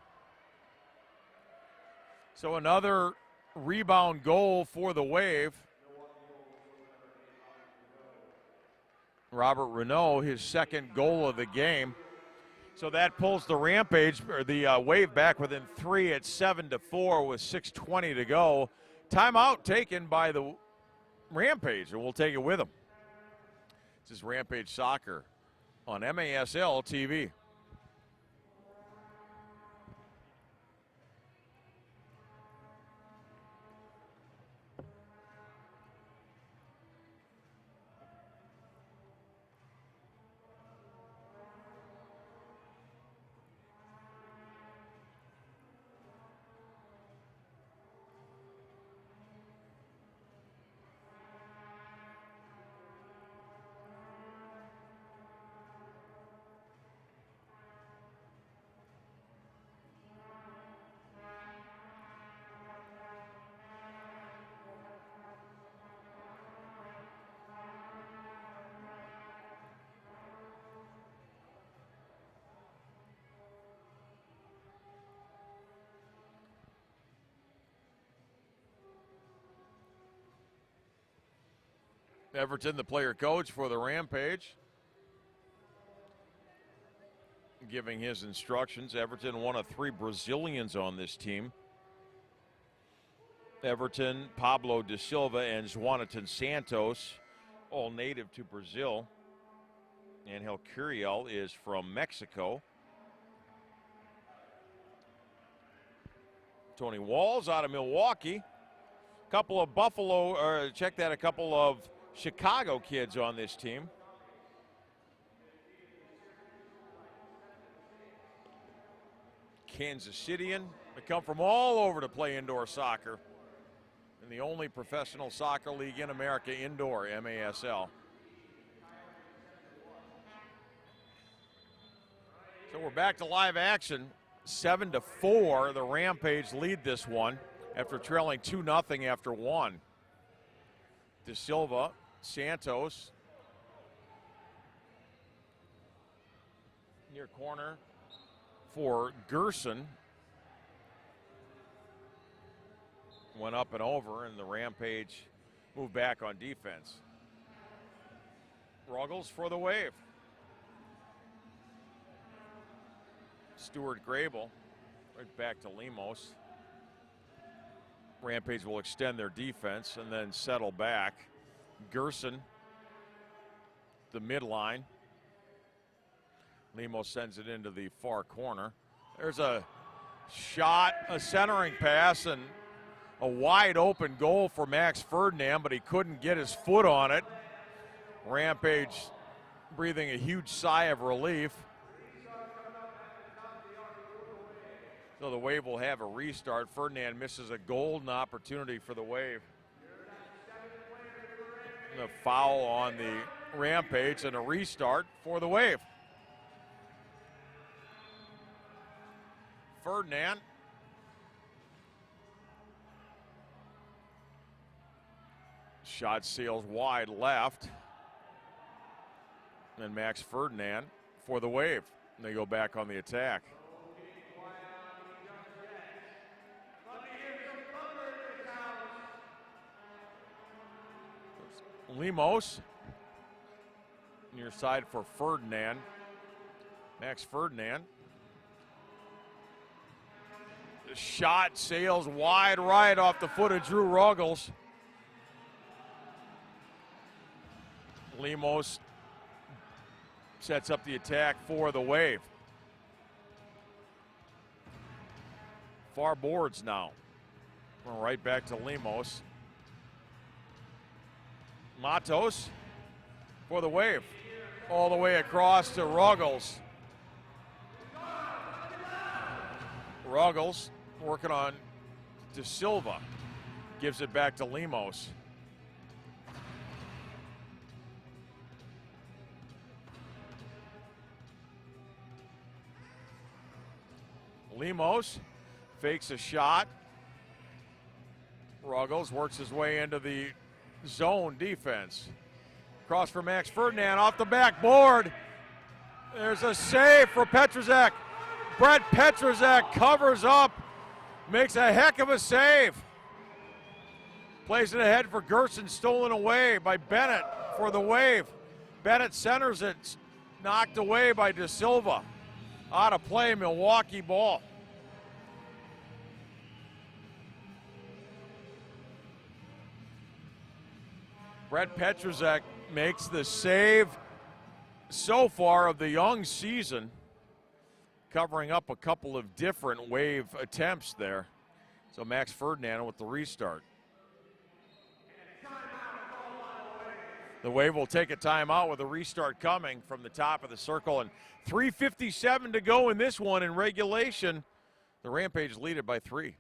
So another rebound goal for the Wave. Robert Renault, his second goal of the game. So that pulls the Rampage, or the Wave back within 3 at 7-4 with 6:20 to go. Timeout taken by the Rampage, and we'll take it with them. This is Rampage Soccer on MASL TV. Everton, the player coach for the Rampage, giving his instructions. Everton, one of 3 Brazilians on this team. Everton, Pablo da Silva, and Jonathan Santos, all native to Brazil. Angel Curiel is from Mexico. Tony Walls out of Milwaukee. Couple of a couple of Chicago kids on this team. Kansas Cityan. They come from all over to play indoor soccer in the only professional soccer league in America, indoor, MASL. So we're back to live action. 7-4, the Rampage lead this one after trailing 2-0 after 1. Da Silva, Santos, near corner for Gerson. Went up and over, and the Rampage moved back on defense. Ruggles for the Wave. Stuart Grable, right back to Lemos. Rampage will extend their defense and then settle back. Gerson, the midline. Lemos sends it into the far corner. There's a shot, a centering pass, and a wide open goal for Max Ferdinand, but he couldn't get his foot on it. Rampage breathing a huge sigh of relief. So the Wave will have a restart. Ferdinand misses a golden opportunity for the Wave. The foul on the Rampage and a restart for the Wave. Ferdinand. Shot sails wide left. And Max Ferdinand for the Wave. And they go back on the attack. Lemos, near side for Ferdinand. Max Ferdinand. The shot sails wide right off the foot of Drew Ruggles. Lemos sets up the attack for the Wave. Far boards now. Going right back to Lemos. Matos for the Wave. All the way across to Ruggles. Ruggles working on Da Silva. Gives it back to Lemos. Lemos fakes a shot. Ruggles works his way into the zone defense. Cross for Max Ferdinand off the backboard. There's a save for Petrozek. Brett Petrozek covers up, makes a heck of a save. Plays it ahead for Gerson, stolen away by Bennett for the Wave. Bennett centers it, knocked away by Da Silva. Out of play, Milwaukee ball. Brett Petrozek makes the save so far of the young season, covering up a couple of different Wave attempts there. So Max Ferdinand with the restart. The Wave will take a timeout with a restart coming from the top of the circle, and 3:57 to go in this one in regulation. The Rampage lead it by 3.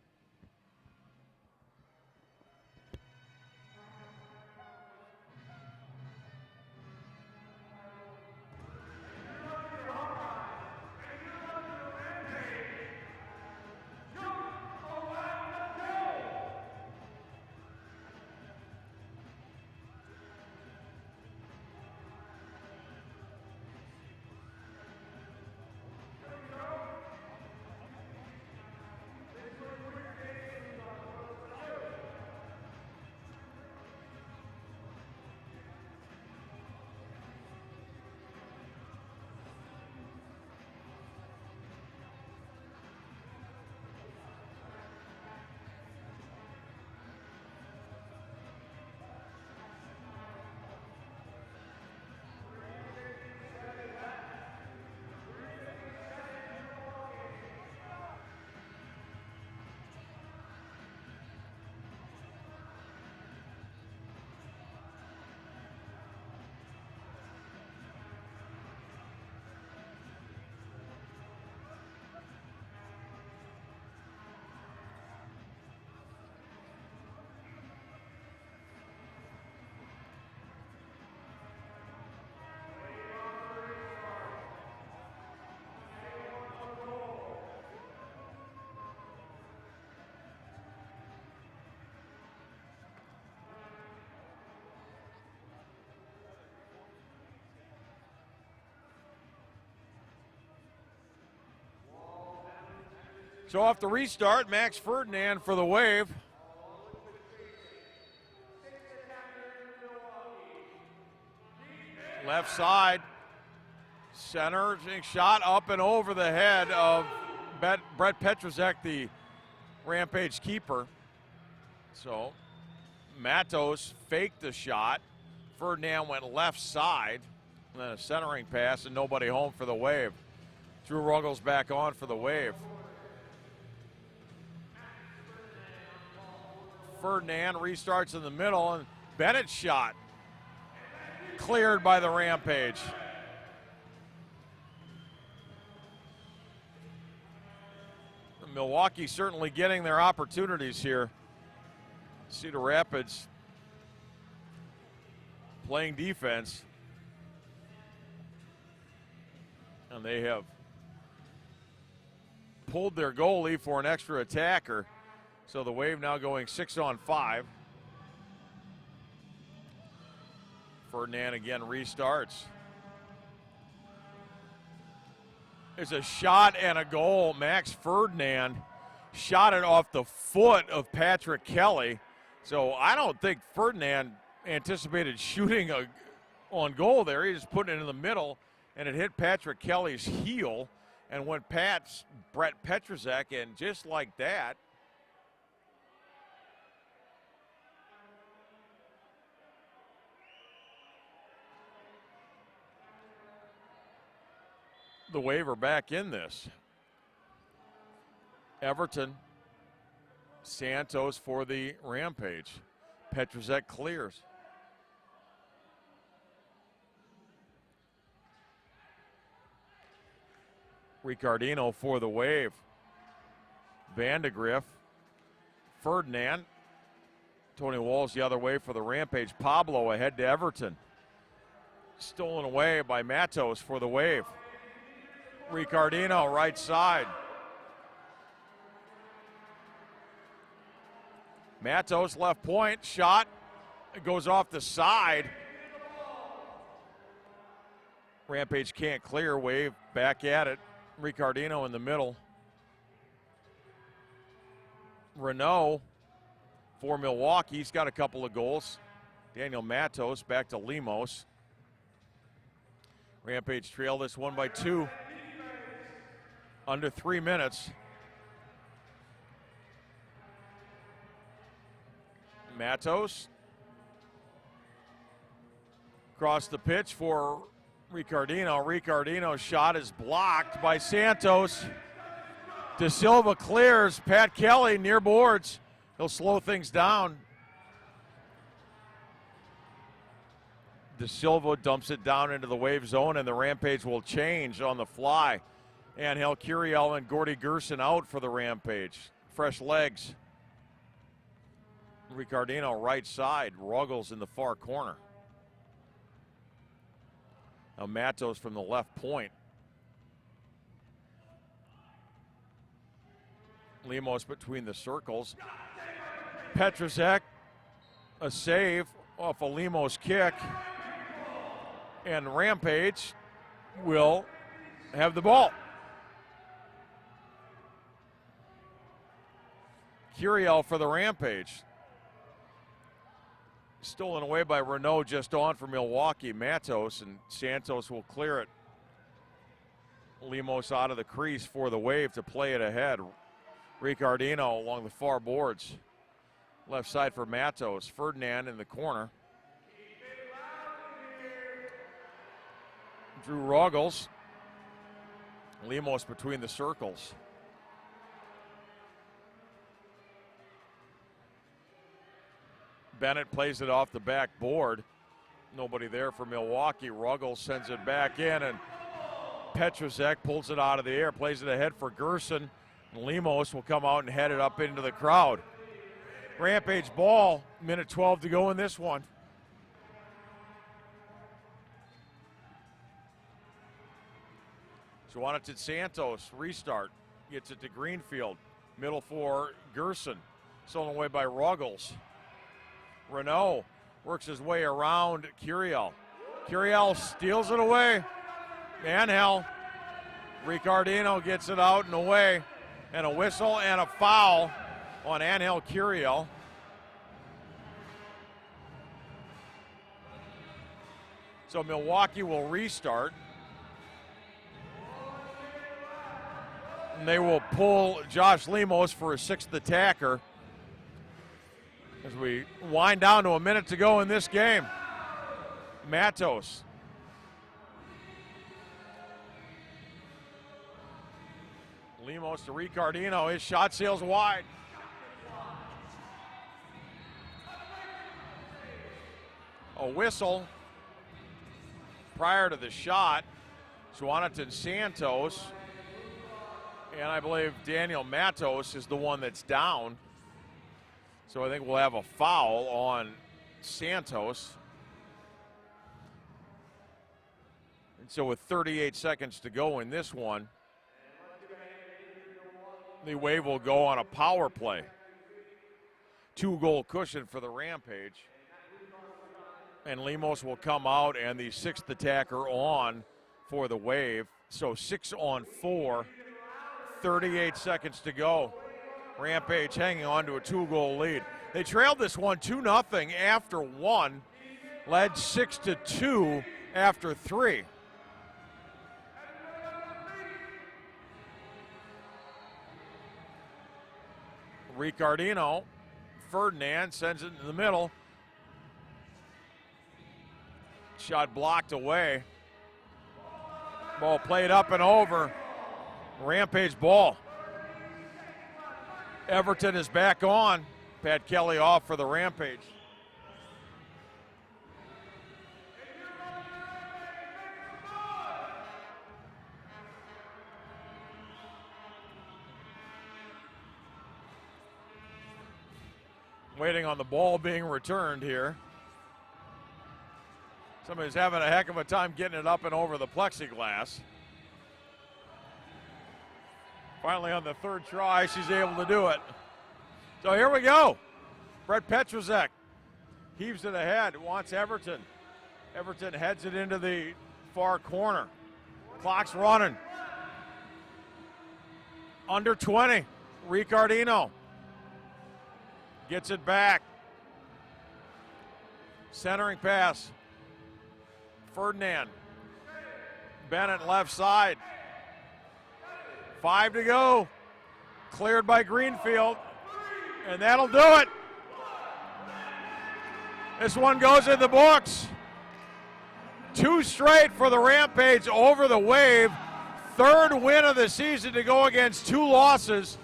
So off the restart, Max Ferdinand for the Wave. Left side, center shot up and over the head of Brett Petrusek, the Rampage keeper. So Matos faked the shot. Ferdinand went left side, and then a centering pass, and nobody home for the Wave. Drew Ruggles back on for the Wave. Ferdinand restarts in the middle, and Bennett's shot cleared by the Rampage. Milwaukee certainly getting their opportunities here. Cedar Rapids playing defense, and they have pulled their goalie for an extra attacker. So the Wave now going 6-on-5. Ferdinand again restarts. There's a shot and a goal. Max Ferdinand shot it off the foot of Patrick Kelly. So I don't think Ferdinand anticipated shooting on goal there. He just put it in the middle, and it hit Patrick Kelly's heel and went past Brett Petrusek, and just like that, the Wave are back in this. Everton, Santos for the Rampage. Petrusek clears. Ricardino for the Wave. Vandegrift. Ferdinand. Tony Walls the other way for the Rampage. Pablo ahead to Everton. Stolen away by Matos for the Wave. Ricardino right side. Matos left point, shot. It goes off the side. Rampage can't clear. Wave back at it. Ricardino in the middle. Renault for Milwaukee. He's got a couple of goals. Daniel Matos back to Lemos. Rampage trail this one by 2. Under 3 minutes. Matos. Across the pitch for Ricardino. Ricardino's shot is blocked by Santos. De Silva clears. Pat Kelly near boards. He'll slow things down. De Silva dumps it down into the Wave zone, and the Rampage will change on the fly. Angel Curiel and Gordy Gerson out for the Rampage. Fresh legs. Ricardino right side. Ruggles in the far corner. Now Matos from the left point. Lemos between the circles. Petrusek, a save off a Lemos kick. And Rampage will have the ball. Curiel for the Rampage. Stolen away by Renault just on for Milwaukee. Matos, and Santos will clear it. Lemos out of the crease for the Wave to play it ahead. Ricardino along the far boards. Left side for Matos. Ferdinand in the corner. Drew Ruggles. Lemos between the circles. Bennett plays it off the backboard. Nobody there for Milwaukee. Ruggles sends it back in, and Petrusek pulls it out of the air, plays it ahead for Gerson. And Lemos will come out and head it up into the crowd. Rampage ball, minute 12 to go in this one. Juanita Santos, restart, gets it to Greenfield. Middle for Gerson, stolen away by Ruggles. Renault works his way around Curiel. Curiel steals it away. Angel. Ricardino gets it out and away. And a whistle and a foul on Angel Curiel. So Milwaukee will restart. And they will pull Josh Lemos for a 6th attacker as we wind down to a minute to go in this game. Matos. Lemos to Ricardino. His shot sails wide. A whistle prior to the shot. Jonathan Santos. And I believe Daniel Matos is the one that's down. So I think we'll have a foul on Santos. And so with 38 seconds to go in this one, the Wave will go on a power play. 2-goal cushion for the Rampage. And Lemos will come out and the 6th attacker on for the Wave. So 6 on 4, 38 seconds to go. Rampage hanging on to a 2-goal lead. They trailed this one 2-0 after 1, led 6-2 after 3. Ricardino, Ferdinand sends it in the middle. Shot blocked away. Ball played up and over. Rampage ball. Everton is back on. Pat Kelly off for the Rampage. Waiting on the ball being returned here. Somebody's having a heck of a time getting it up and over the plexiglass. Finally on the 3rd try, she's able to do it. So here we go. Brett Petrozek heaves it ahead, wants Everton. Everton heads it into the far corner. Clock's running. Under 20, Ricardino gets it back. Centering pass. Ferdinand. Bennett left side. 5 to go. Cleared by Greenfield. And that'll do it. This one goes in the books. 2 straight for the Rampage over the Wave. 3rd win of the season to go against 2 losses.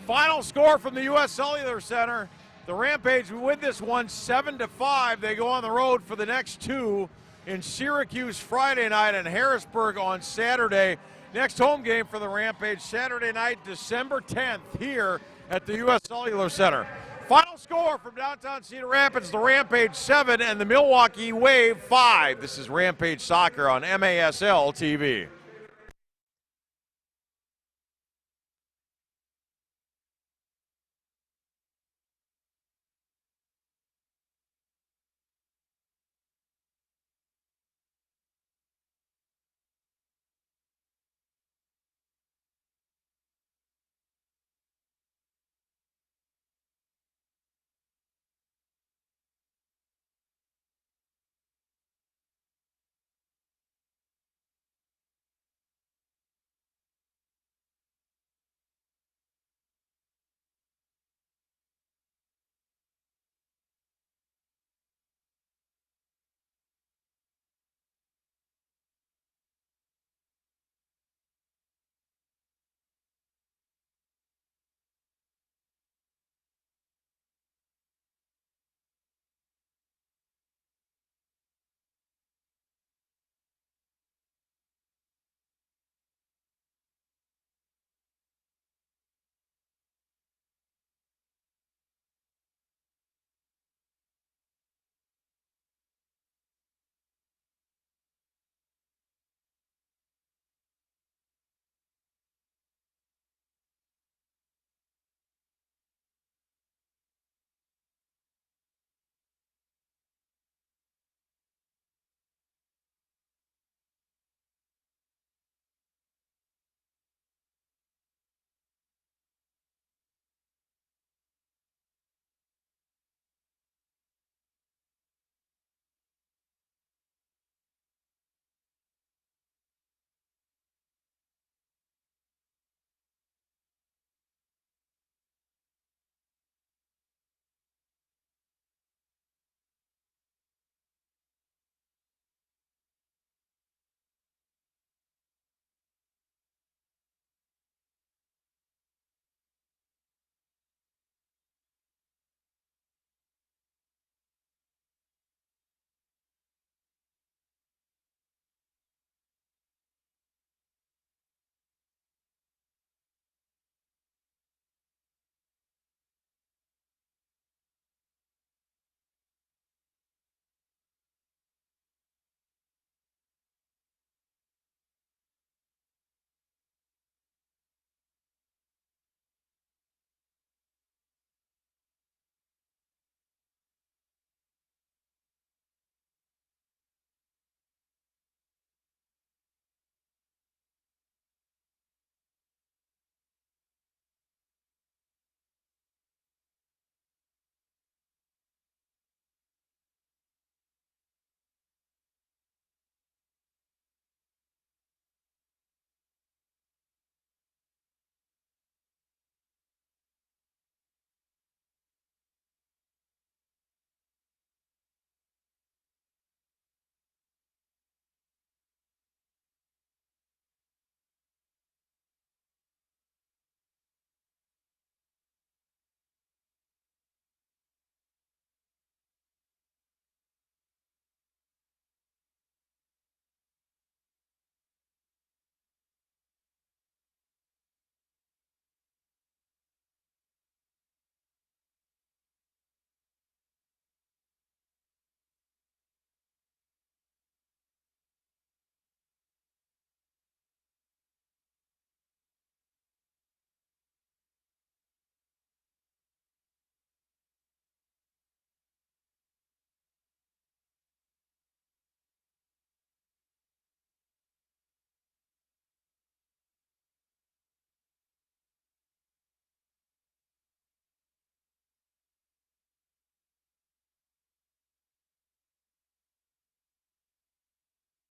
Final score from the U.S. Cellular Center. The Rampage win this one 7-5. They go on the road for the next 2 in Syracuse Friday night and Harrisburg on Saturday. Next home game for the Rampage, Saturday night, December 10th, here at the U.S. Cellular Center. Final score from downtown Cedar Rapids, the Rampage 7 and the Milwaukee Wave 5. This is Rampage Soccer on MASL TV.